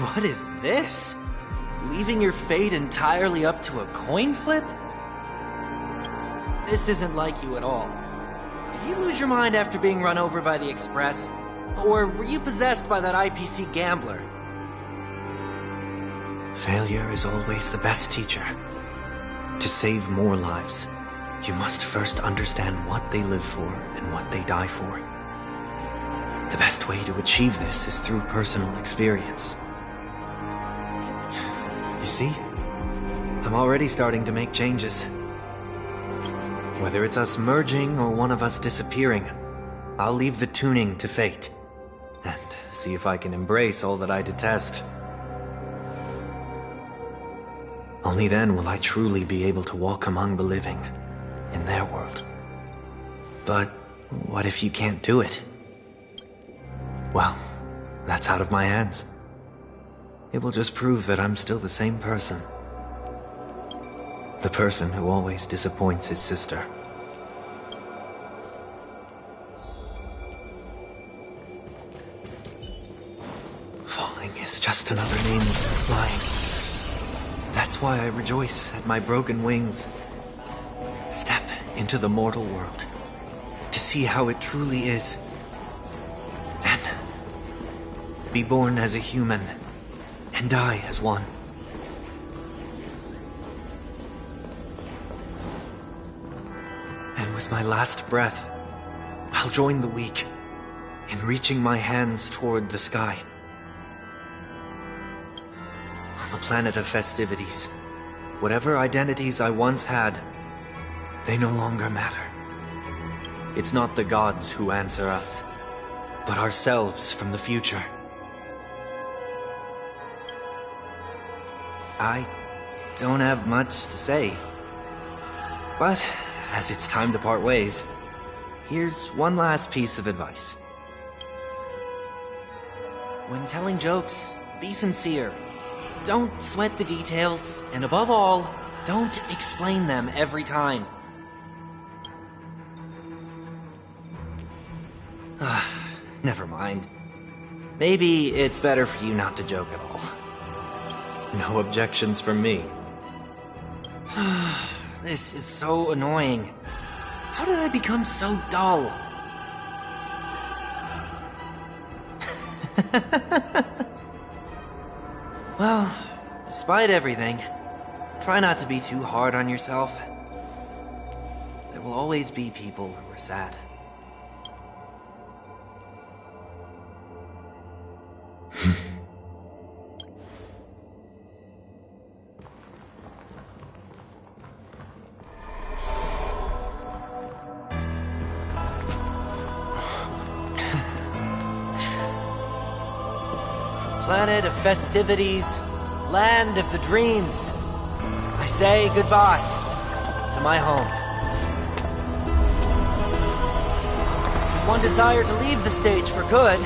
What is this? Leaving your fate entirely up to a coin flip? This isn't like you at all. Did you lose your mind after being run over by the Express? Or were you possessed by that IPC gambler? Failure is always the best teacher. To save more lives, you must first understand what they live for and what they die for. The best way to achieve this is through personal experience. You see? I'm already starting to make changes. Whether it's us merging or one of us disappearing, I'll leave the tuning to fate, and see if I can embrace all that I detest. Only then will I truly be able to walk among the living, in their world. But what if you can't do it? Well, that's out of my hands. It will just prove that I'm still the same person. The person who always disappoints his sister. Falling is just another name for flying. That's why I rejoice at my broken wings. Step into the mortal world to see how it truly is. Then, be born as a human and die as one. And with my last breath, I'll join the weak in reaching my hands toward the sky. On the planet of festivities, whatever identities I once had, they no longer matter. It's not the gods who answer us, but ourselves from the future. I don't have much to say, but as it's time to part ways, here's one last piece of advice. When telling jokes, be sincere. Don't sweat the details, and above all, don't explain them every time. Never mind. Maybe it's better for you not to joke at all. No objections from me. This is so annoying. How did I become so dull? Well, despite everything, try not to be too hard on yourself. There will always be people who are sad. Planet of festivities, land of the dreams. I say goodbye to my home. Should one desire to leave the stage for good,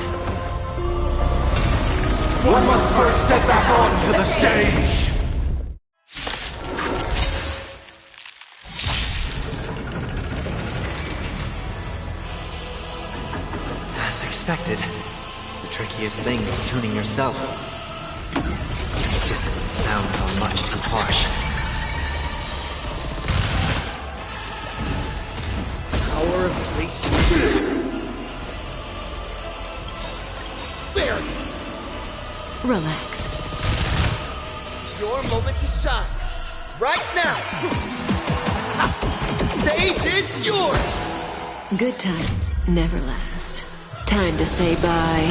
one must first step back onto the stage! As expected. The trickiest thing is tuning yourself. These dissonant sounds are much too harsh. Power of placement. Relax. Your moment to shine. Right now. The stage is yours. Good times never last. Time to say bye.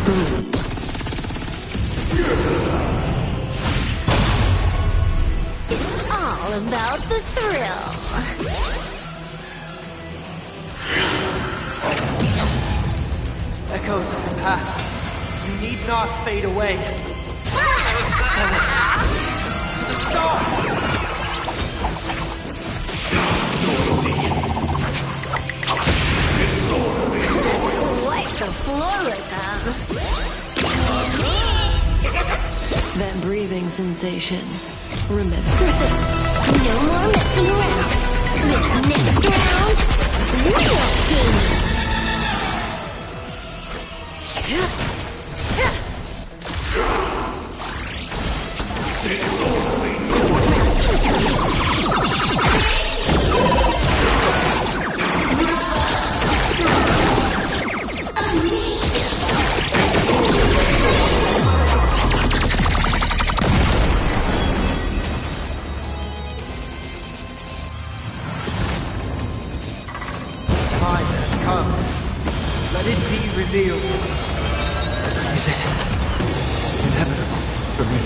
Boom. It's all about the thrill. Echoes of the past. You need not fade away. To the stars! Wipe the floor with them. That breathing sensation. Remember. No more messing around. This next round, real game. Time has come. Let it be revealed. Is it inevitable for me?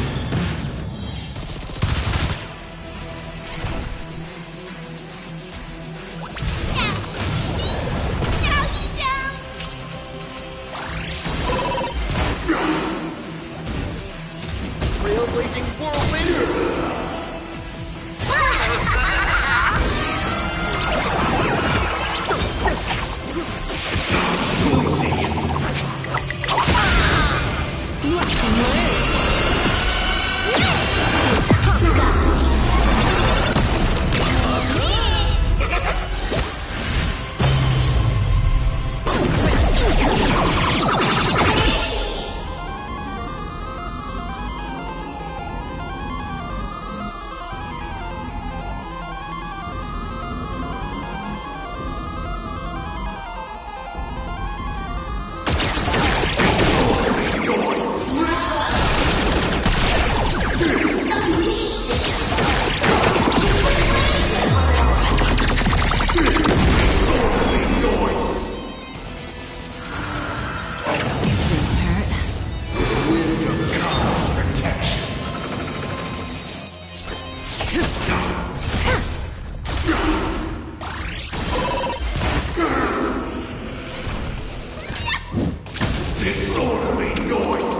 Trailblazing whirlwind.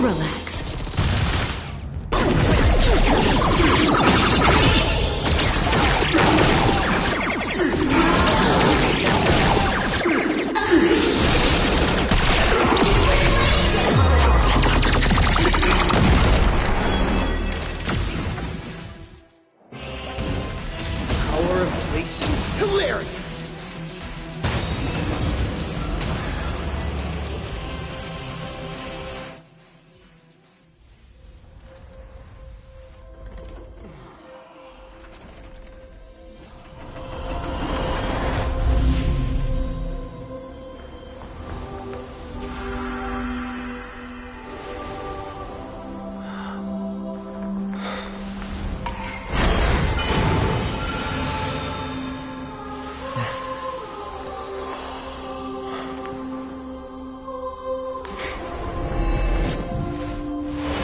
Relax. Power of place. Hilarious.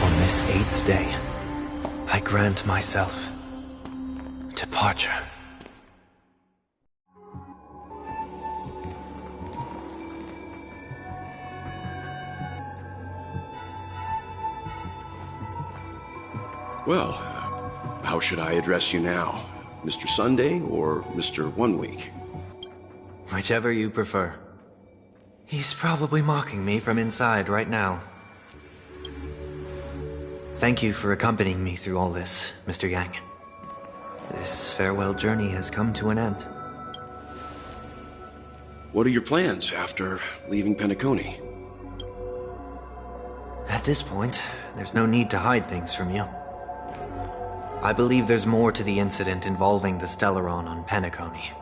On this 8th day, I grant myself departure. Well, how should I address you now? Mr. Sunday or Mr. 1 Week? Whichever you prefer. He's probably mocking me from inside right now. Thank you for accompanying me through all this, Mr. Yang. This farewell journey has come to an end. What are your plans after leaving Penacony? At this point, there's no need to hide things from you. I believe there's more to the incident involving the Stellaron on Penacony.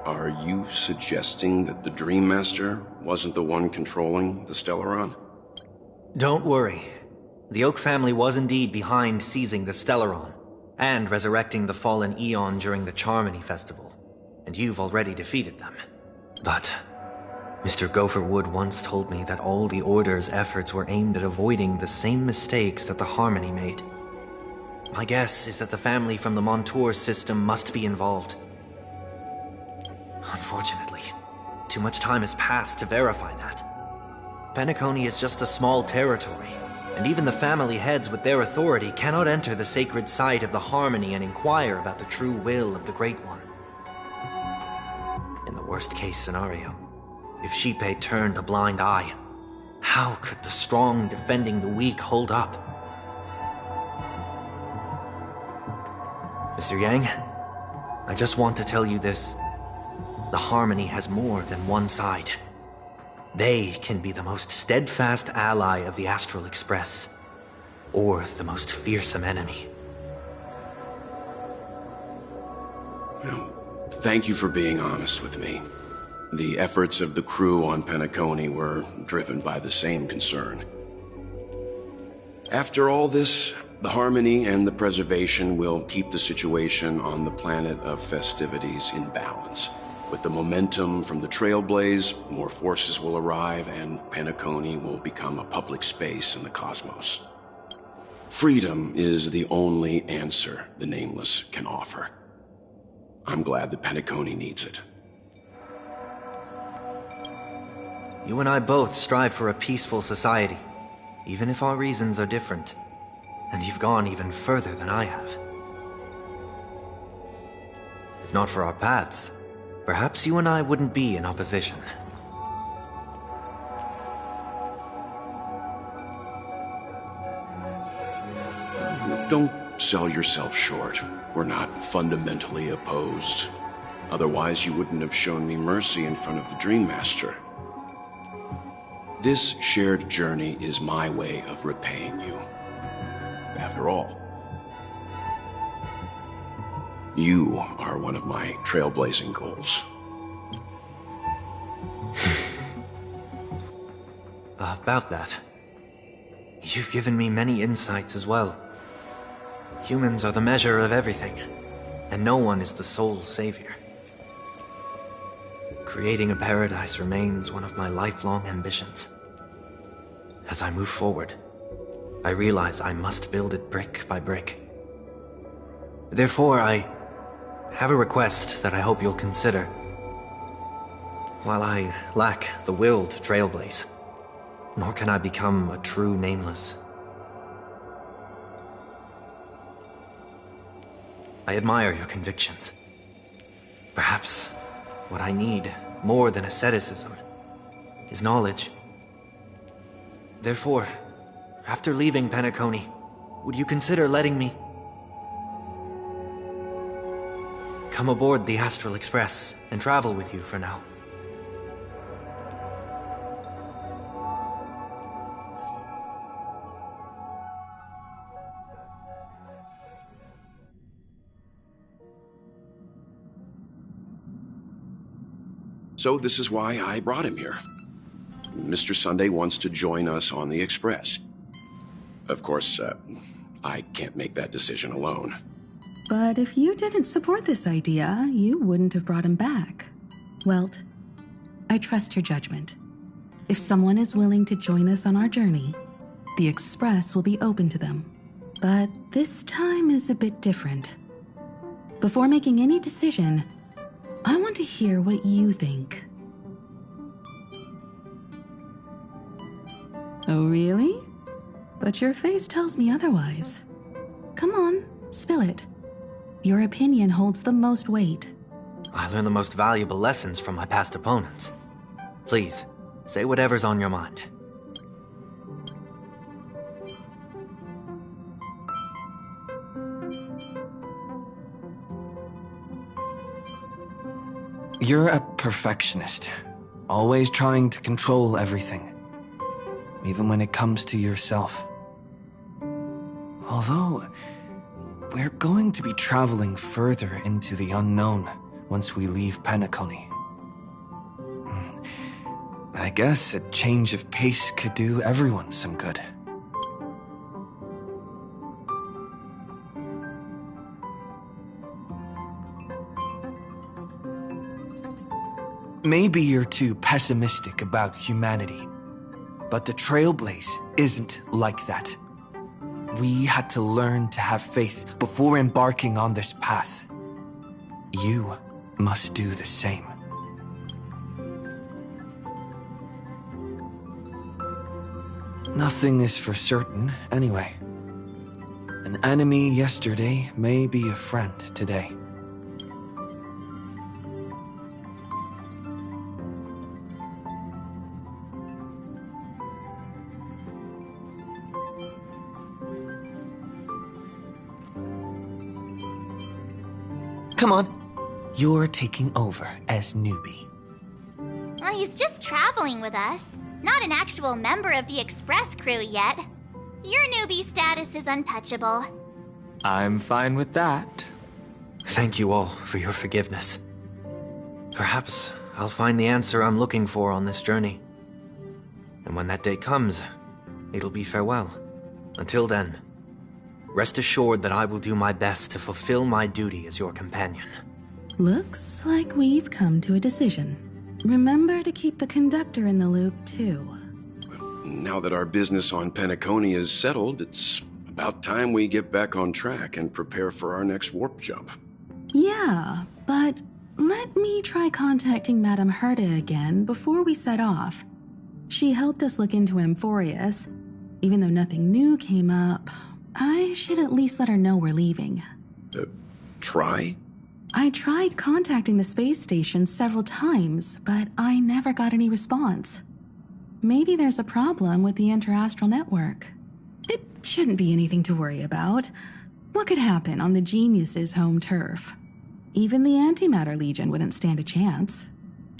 Are you suggesting that the Dream Master wasn't the one controlling the Stellaron? Don't worry. The Oak family was indeed behind seizing the Stellaron and resurrecting the fallen Eon during the Charmony Festival, and you've already defeated them. But Mr. Gopherwood once told me that all the Order's efforts were aimed at avoiding the same mistakes that the Harmony made. My guess is that the family from the Montour system must be involved. Unfortunately, too much time has passed to verify that. Penacony is just a small territory, and even the family heads with their authority cannot enter the sacred site of the Harmony and inquire about the true will of the Great One. In the worst-case scenario, if Xipe turned a blind eye, how could the strong defending the weak hold up? Mr. Yang, I just want to tell you this. The Harmony has more than one side. They can be the most steadfast ally of the Astral Express, or the most fearsome enemy. Well, thank you for being honest with me. The efforts of the crew on Penacony were driven by the same concern. After all this, the Harmony and the Preservation will keep the situation on the planet of festivities in balance. With the momentum from the Trailblaze, more forces will arrive and Penacony will become a public space in the cosmos. Freedom is the only answer the Nameless can offer. I'm glad that Penacony needs it. You and I both strive for a peaceful society, even if our reasons are different. And you've gone even further than I have. If not for our paths, perhaps you and I wouldn't be in opposition. Don't sell yourself short. We're not fundamentally opposed. Otherwise, you wouldn't have shown me mercy in front of the Dream Master. This shared journey is my way of repaying you. After all, you are one of my trailblazing goals. About that, you've given me many insights as well. Humans are the measure of everything, and no one is the sole savior. Creating a paradise remains one of my lifelong ambitions. As I move forward, I realize I must build it brick by brick. Therefore, I have a request that I hope you'll consider. While I lack the will to trailblaze, nor can I become a true Nameless. I admire your convictions. Perhaps what I need, more than asceticism, is knowledge. Therefore, after leaving Penacony, would you consider letting me come aboard the Astral Express and travel with you for now? So this is why I brought him here. Mr. Sunday wants to join us on the Express. Of course, I can't make that decision alone. But if you didn't support this idea, you wouldn't have brought him back. Welt, I trust your judgment. If someone is willing to join us on our journey, the Express will be open to them. But this time is a bit different. Before making any decision, I want to hear what you think. Oh, really? But your face tells me otherwise. Come on, spill it. Your opinion holds the most weight. I learned the most valuable lessons from my past opponents. Please, say whatever's on your mind. You're a perfectionist, always trying to control everything, even when it comes to yourself. Although, we're going to be traveling further into the unknown, once we leave Penacony. I guess a change of pace could do everyone some good. Maybe you're too pessimistic about humanity, but the Trailblaze isn't like that. We had to learn to have faith before embarking on this path. You must do the same. Nothing is for certain, anyway. An enemy yesterday may be a friend today. Come on. You're taking over as newbie. Well, he's just traveling with us. Not an actual member of the Express crew yet. Your newbie status is untouchable. I'm fine with that. Thank you all for your forgiveness. Perhaps I'll find the answer I'm looking for on this journey. And when that day comes, it'll be farewell. Until then, rest assured that I will do my best to fulfill my duty as your companion. Looks like we've come to a decision. Remember to keep the conductor in the loop, too. Now that our business on Penacony is settled, it's about time we get back on track and prepare for our next warp jump. Yeah, but let me try contacting Madame Herta again before we set off. She helped us look into Amphorius. Even though nothing new came up, I should at least let her know we're leaving. Try? I tried contacting the space station several times, but I never got any response. Maybe there's a problem with the interastral network. It shouldn't be anything to worry about. What could happen on the Genius's home turf? Even the Antimatter Legion wouldn't stand a chance.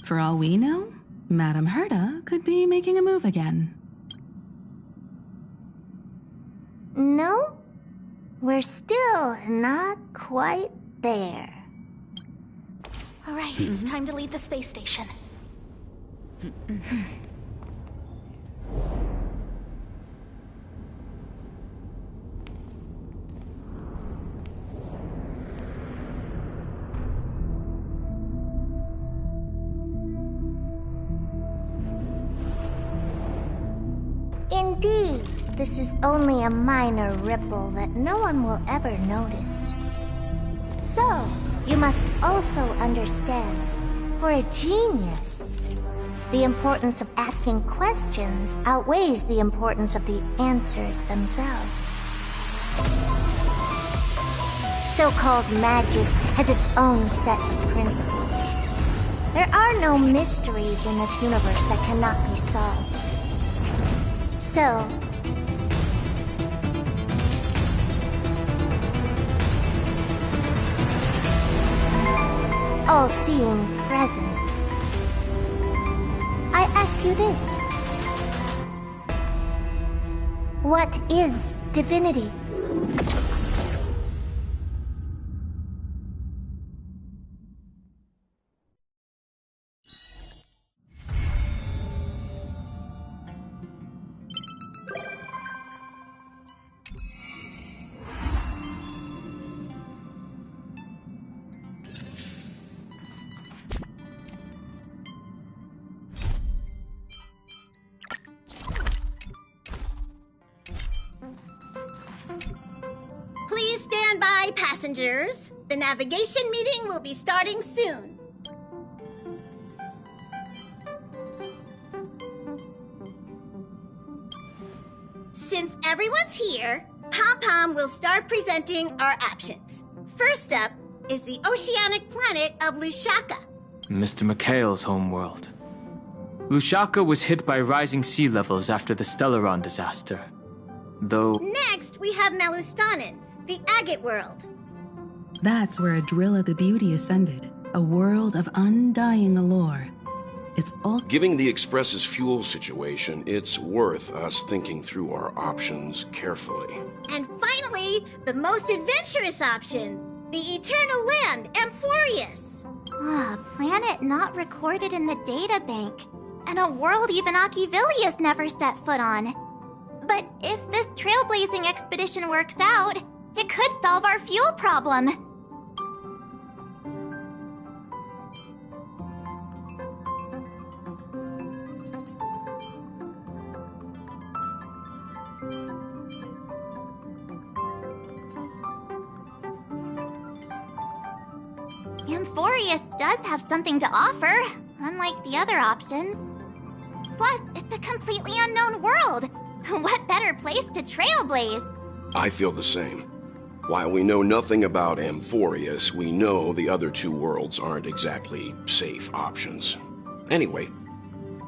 For all we know, Madame Herta could be making a move again. No, we're still not quite there. All right, it's time to leave the space station. Indeed, this is only a minor ripple that no one will ever notice. So, you must also understand, for a genius, the importance of asking questions outweighs the importance of the answers themselves. So-called magic has its own set of principles. There are no mysteries in this universe that cannot be solved. So, all-seeing presence, I ask you this. What is divinity? Please stand by, passengers. The navigation meeting will be starting soon. Since everyone's here, Pom-Pom will start presenting our options. First up is the oceanic planet of Lushaka. Mr. McHale's homeworld. Lushaka was hit by rising sea levels after the Stellaron disaster. Though... Next, we have Malustanin, the Agate world. That's where Adrilla the Beauty ascended, a world of undying allure. It's all... Given the Express's fuel situation, it's worth us thinking through our options carefully. And finally, the most adventurous option, the Eternal Land, Amphorius. Planet not recorded in the databank, and a world even Akivilius never set foot on. But if this trailblazing expedition works out, it could solve our fuel problem. Amphorius does have something to offer, unlike the other options. Plus, it's a completely unknown world. What better place to trailblaze? I feel the same. While we know nothing about Amphorius, we know the other two worlds aren't exactly safe options. Anyway,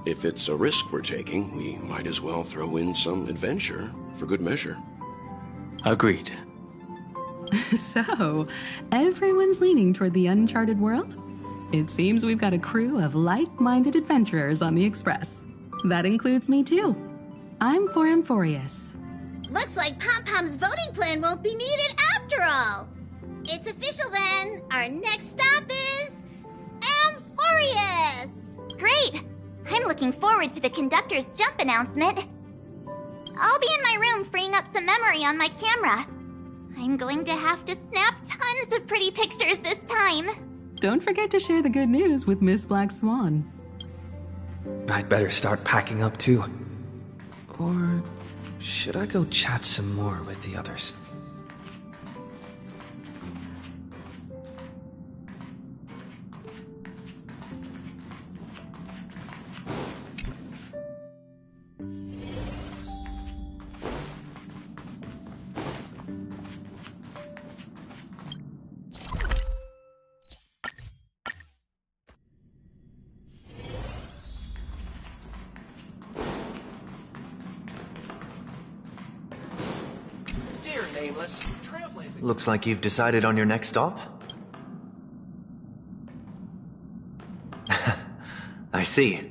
if it's a risk we're taking, we might as well throw in some adventure for good measure. Agreed. So, everyone's leaning toward the uncharted world? It seems we've got a crew of like-minded adventurers on the Express. That includes me too. I'm for Amphorius. Looks like Pom-Pom's voting plan won't be needed after all. It's official then. Our next stop is Amphorius! Great! I'm looking forward to the conductor's jump announcement. I'll be in my room freeing up some memory on my camera. I'm going to have to snap tons of pretty pictures this time. Don't forget to share the good news with Miss Black Swan. I'd better start packing up too. Or should I go chat some more with the others? Looks like you've decided on your next stop? I see.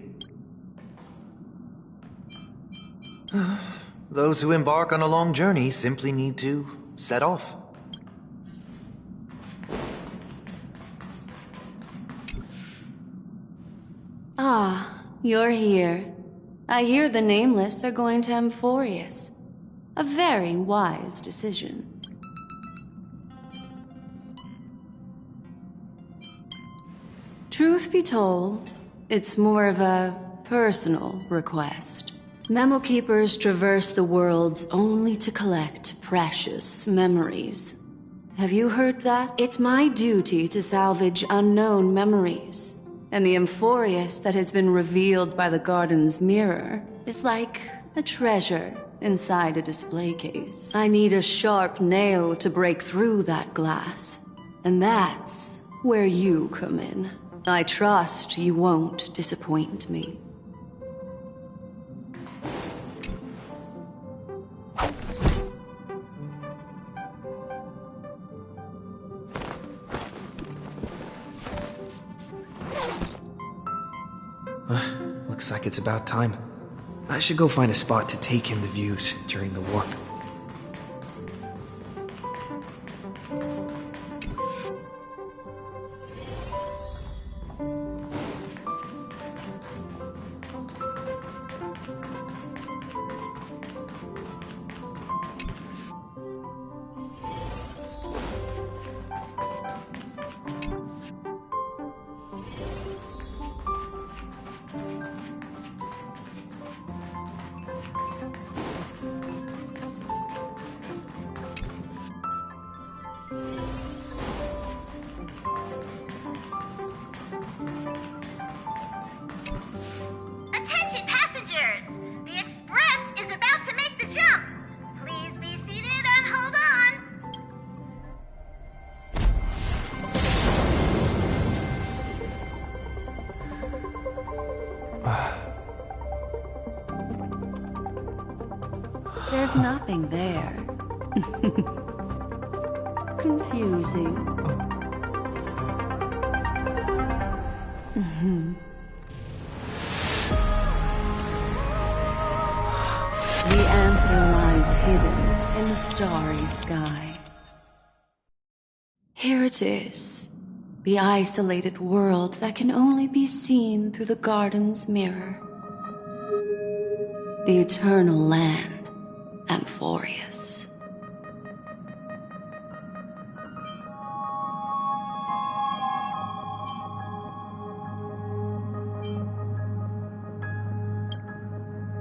Those who embark on a long journey simply need to set off. Ah, you're here. I hear the Nameless are going to Amphorius. A very wise decision. Truth be told, it's more of a personal request. Memo Keepers traverse the worlds only to collect precious memories. Have you heard that? It's my duty to salvage unknown memories. And the Amphorius that has been revealed by the garden's mirror is like a treasure inside a display case. I need a sharp nail to break through that glass. And that's where you come in. I trust you won't disappoint me. Looks like it's about time. I should go find a spot to take in the views during the warp. Attention passengers! The Express is about to make the jump. Please be seated and hold on. There's nothing there. Confusing. The answer lies hidden in the starry sky. Here it is. The isolated world that can only be seen through the garden's mirror. The eternal land, Amphorius.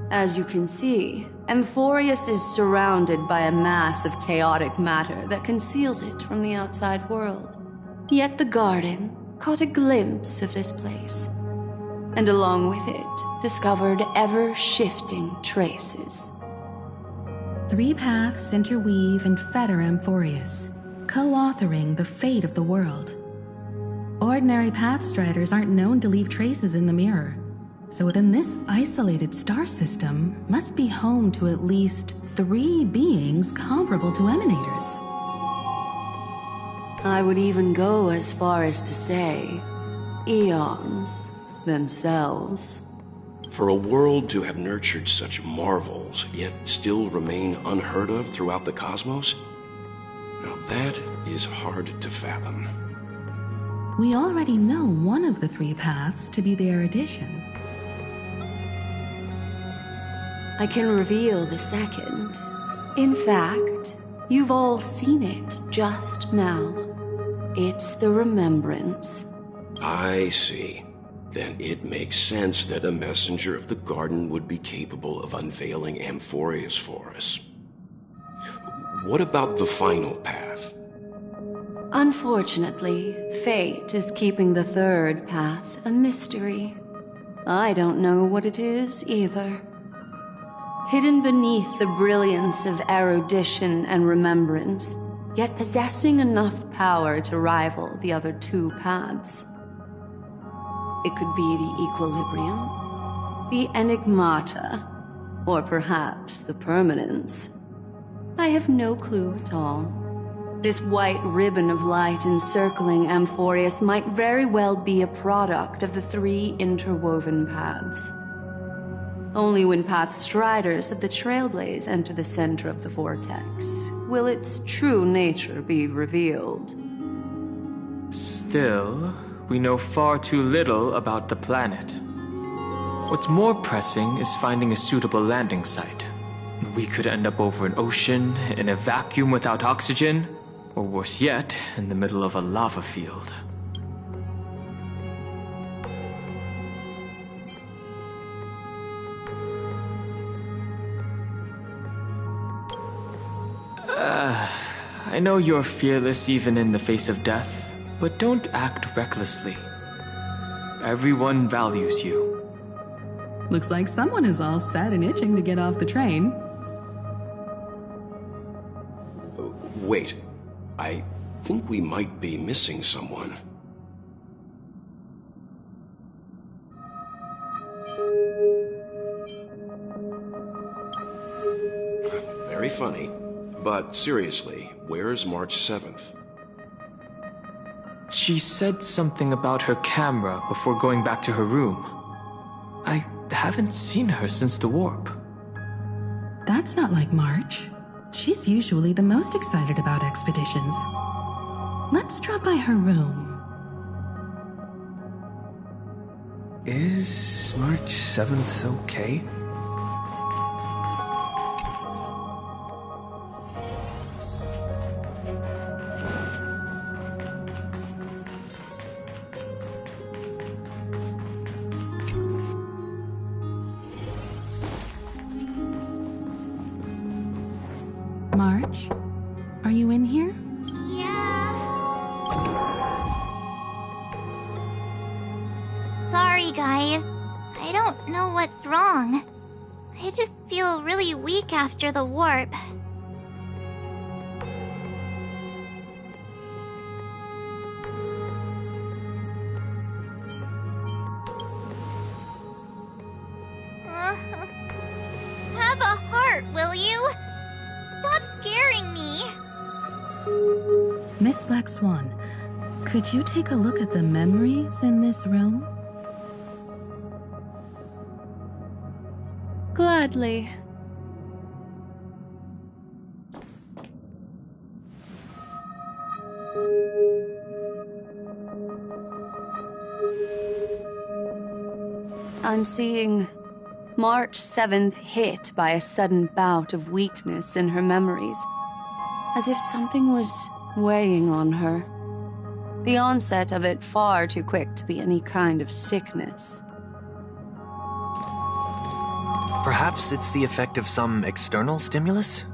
As you can see, Amphorius is surrounded by a mass of chaotic matter that conceals it from the outside world. Yet the garden caught a glimpse of this place, and along with it, discovered ever-shifting traces. 3 paths interweave and fetter Amphorius, co-authoring the fate of the world. Ordinary pathstriders aren't known to leave traces in the mirror, so within this isolated star system must be home to at least 3 beings comparable to Emanators. I would even go as far as to say, eons themselves. For a world to have nurtured such marvels, yet still remain unheard of throughout the cosmos? Now that is hard to fathom. We already know one of the 3 paths to be their addition. I can reveal the second. In fact, you've all seen it just now. It's the remembrance. I see. Then it makes sense that a messenger of the garden would be capable of unveiling Amphorius for us. What about the final path? Unfortunately, fate is keeping the 3rd path a mystery. I don't know what it is either. Hidden beneath the brilliance of erudition and remembrance, yet possessing enough power to rival the other 2 paths. It could be the equilibrium, the enigmata, or perhaps the permanence. I have no clue at all. This white ribbon of light encircling Amphorius might very well be a product of the 3 interwoven paths. Only when Pathstriders of the Trailblaze enter the center of the vortex will its true nature be revealed. Still, we know far too little about the planet. What's more pressing is finding a suitable landing site. We could end up over an ocean, in a vacuum without oxygen, or worse yet, in the middle of a lava field. I know you're fearless even in the face of death, but don't act recklessly. Everyone values you. Looks like someone is all set and itching to get off the train. Wait, I think we might be missing someone. Very funny. But seriously, where's March 7th? She said something about her camera before going back to her room. I haven't seen her since the warp. That's not like March. She's usually the most excited about expeditions. Let's drop by her room. Is March 7th okay? March, are you in here? Yeah. Sorry, guys. I don't know what's wrong. I just feel really weak after the warp. Have a heart, will you? Stop scaring me! Miss Black Swan, could you take a look at the memories in this room? Gladly. I'm seeing March 7th hit by a sudden bout of weakness in her memories, as if something was weighing on her. The onset of it far too quick to be any kind of sickness. Perhaps it's the effect of some external stimulus?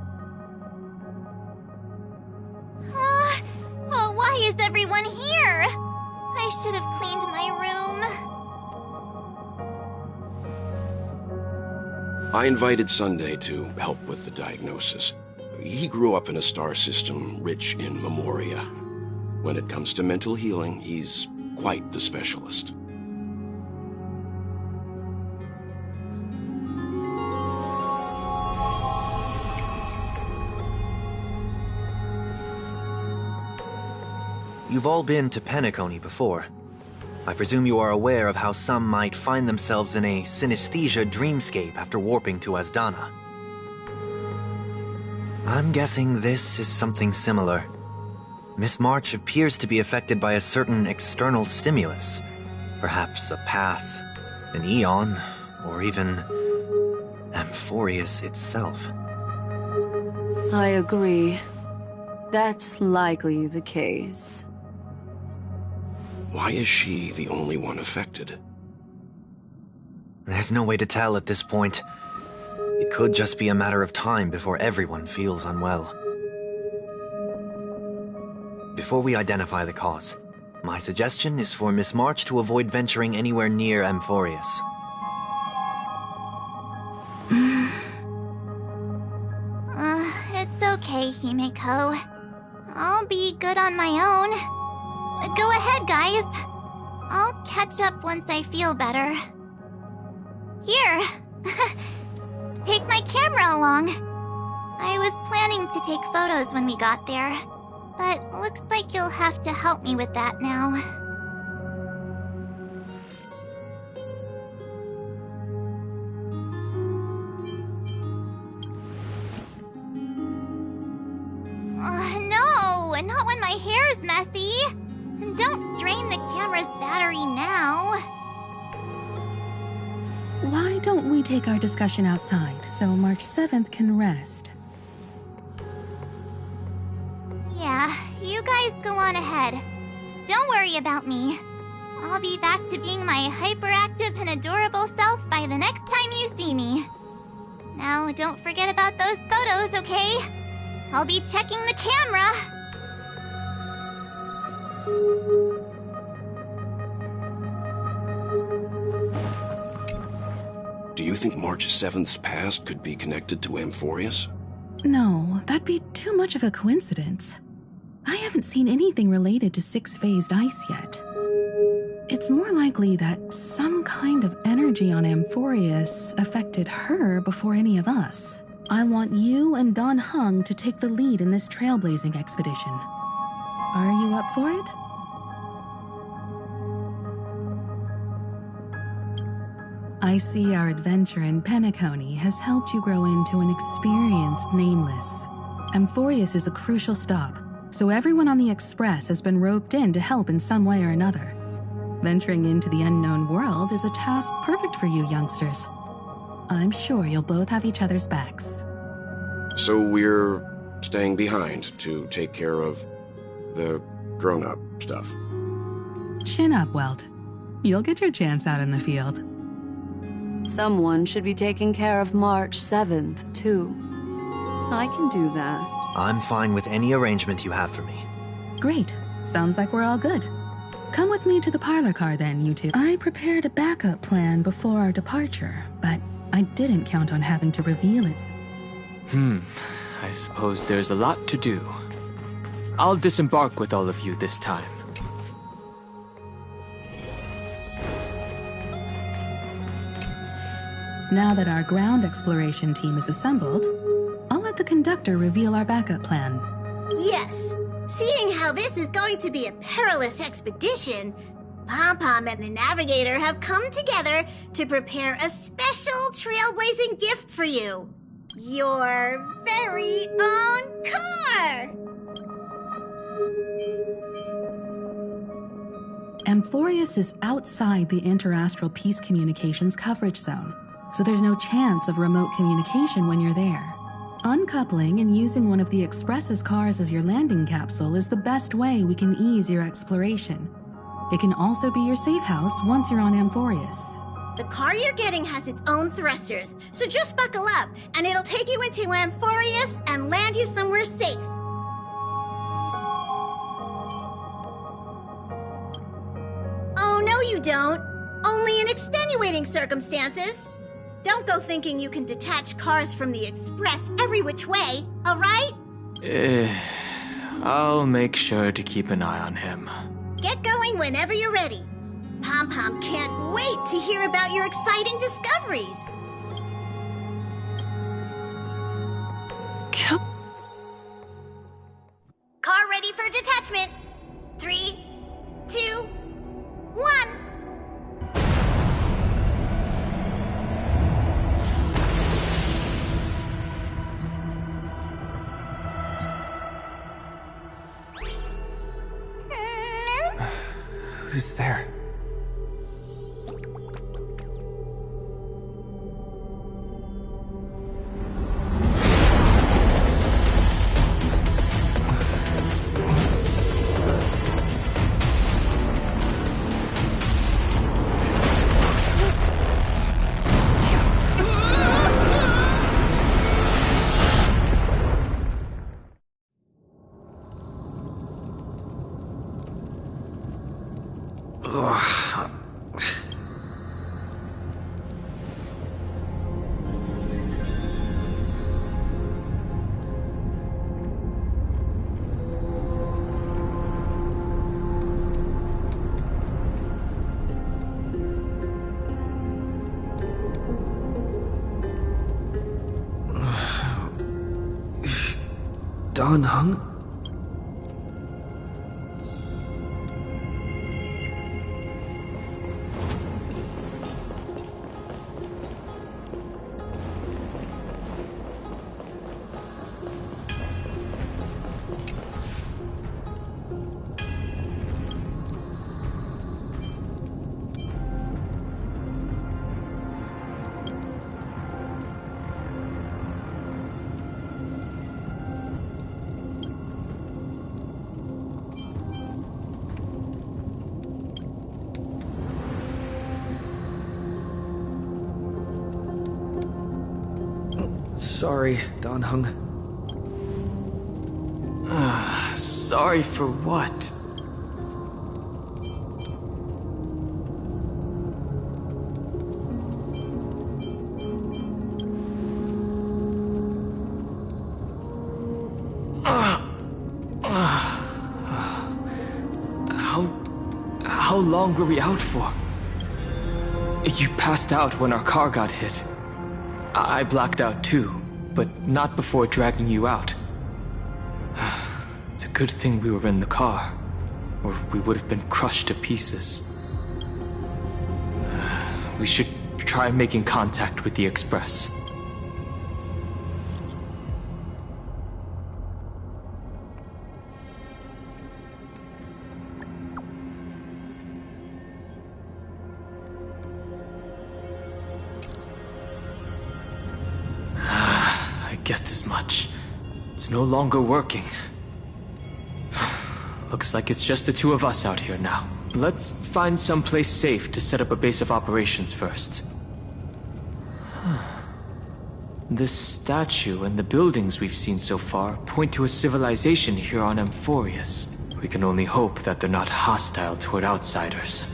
Oh, why is everyone here? I should have cleaned my room. I invited Sunday to help with the diagnosis. He grew up in a star system rich in memoria. When it comes to mental healing, he's quite the specialist. You've all been to Penacony before. I presume you are aware of how some might find themselves in a synesthesia dreamscape after warping to Asdana. I'm guessing this is something similar. Miss March appears to be affected by a certain external stimulus. Perhaps a path, an eon, or even Amphorius itself. I agree. That's likely the case. Why is she the only one affected? There's no way to tell at this point. It could just be a matter of time before everyone feels unwell. Before we identify the cause, my suggestion is for Miss March to avoid venturing anywhere near Amphorius. It's okay, Himeko. I'll be good on my own. Go ahead, guys. I'll catch up once I feel better. Here. Take my camera along. I was planning to take photos when we got there, but looks like you'll have to help me with that now. No, not when my hair's messy. Don't drain the camera's battery now. Why don't we take our discussion outside so March 7th can rest? Yeah, you guys go on ahead. Don't worry about me. I'll be back to being my hyperactive and adorable self by the next time you see me. Now, don't forget about those photos, okay? I'll be checking the camera. Do you think March 7th's past could be connected to Amphorius? No, that'd be too much of a coincidence. I haven't seen anything related to six-phased ice yet. It's more likely that some kind of energy on Amphorius affected her before any of us. I want you and Don Hung to take the lead in this trailblazing expedition. Are you up for it? I see our adventure in Penacony has helped you grow into an experienced Nameless. Amphorius is a crucial stop, so everyone on the Express has been roped in to help in some way or another. Venturing into the unknown world is a task perfect for you youngsters. I'm sure you'll both have each other's backs. So we're staying behind to take care of the grown-up stuff. Chin up, Welt. You'll get your chance out in the field. Someone should be taking care of March 7th, too. I can do that. I'm fine with any arrangement you have for me. Great. Sounds like we're all good. Come with me to the parlor car then, you two. I prepared a backup plan before our departure, but I didn't count on having to reveal it. I suppose there's a lot to do. I'll disembark with all of you this time. Now that our ground exploration team is assembled, I'll let the conductor reveal our backup plan. Yes. Seeing how this is going to be a perilous expedition, Pom-Pom and the Navigator have come together to prepare a special trailblazing gift for you. Your very own car! Amphorius is outside the interastral peace communications coverage zone, so there's no chance of remote communication when you're there. Uncoupling and using one of the Express's cars as your landing capsule is the best way we can ease your exploration. It can also be your safe house once you're on Amphorius. The car you're getting has its own thrusters, so just buckle up, and it'll take you into Amphorius and land you somewhere safe. Oh, no you don't. Only in extenuating circumstances. Don't go thinking you can detach cars from the Express every which way, all right? I'll make sure to keep an eye on him. Get going whenever you're ready. Pom-Pom can't wait to hear about your exciting discoveries. Car ready for detachment. 3, 2, 1. Who's there? Don Hung? Sorry, Don Hung. Sorry for what? How long were we out for? You passed out when our car got hit. I blacked out too, but not before dragging you out. It's a good thing we were in the car, or we would have been crushed to pieces. We should try making contact with the Express. Guessed as much. It's no longer working. Looks like it's just the two of us out here now. Let's find some place safe to set up a base of operations first. This statue and the buildings we've seen so far point to a civilization here on Amphorius. We can only hope that they're not hostile toward outsiders.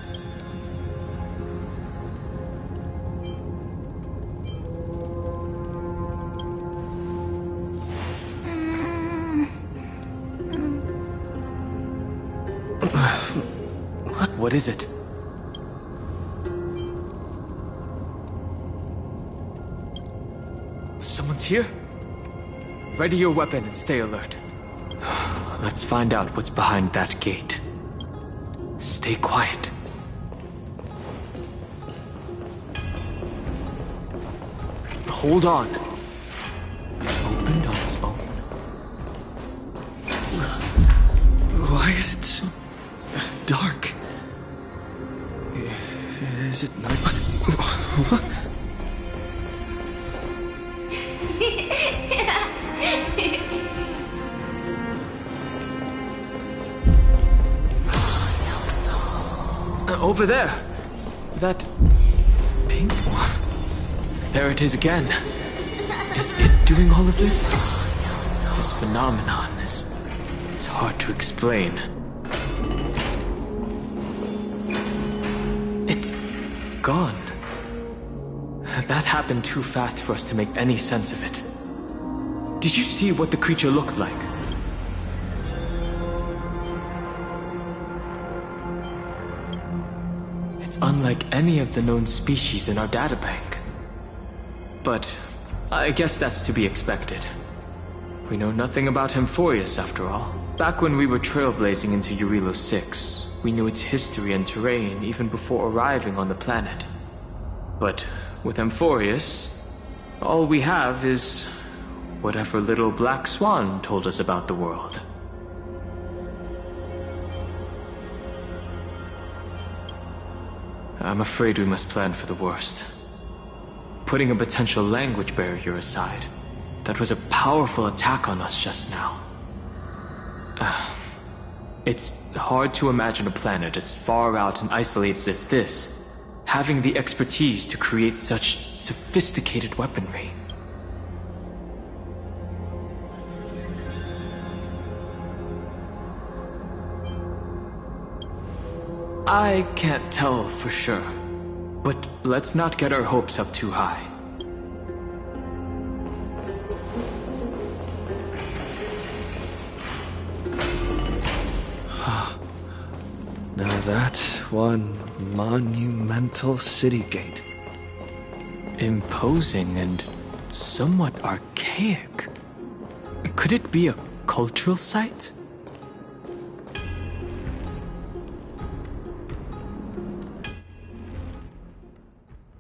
What is it? Someone's here? Ready your weapon and stay alert. Let's find out what's behind that gate. Stay quiet. Hold on. Opened on its own. Why is it so dark? is it night? What? Over there. That pink one. There it is again. Is it doing all of this? This phenomenon is hard to explain. It's gone. That happened too fast for us to make any sense of it. Did you see what the creature looked like? It's unlike any of the known species in our databank. But I guess that's to be expected. We know nothing about Amphorius after all. Back when we were trailblazing into Eurilo 6, we knew its history and terrain even before arriving on the planet. But with Amphorius, all we have is whatever little black swan told us about the world. I'm afraid we must plan for the worst. Putting a potential language barrier aside, that was a powerful attack on us just now. It's hard to imagine a planet as far out and isolated as this, having the expertise to create such sophisticated weaponry. I can't tell for sure, but let's not get our hopes up too high. Now that's one monumental city gate. Imposing and somewhat archaic. Could it be a cultural site?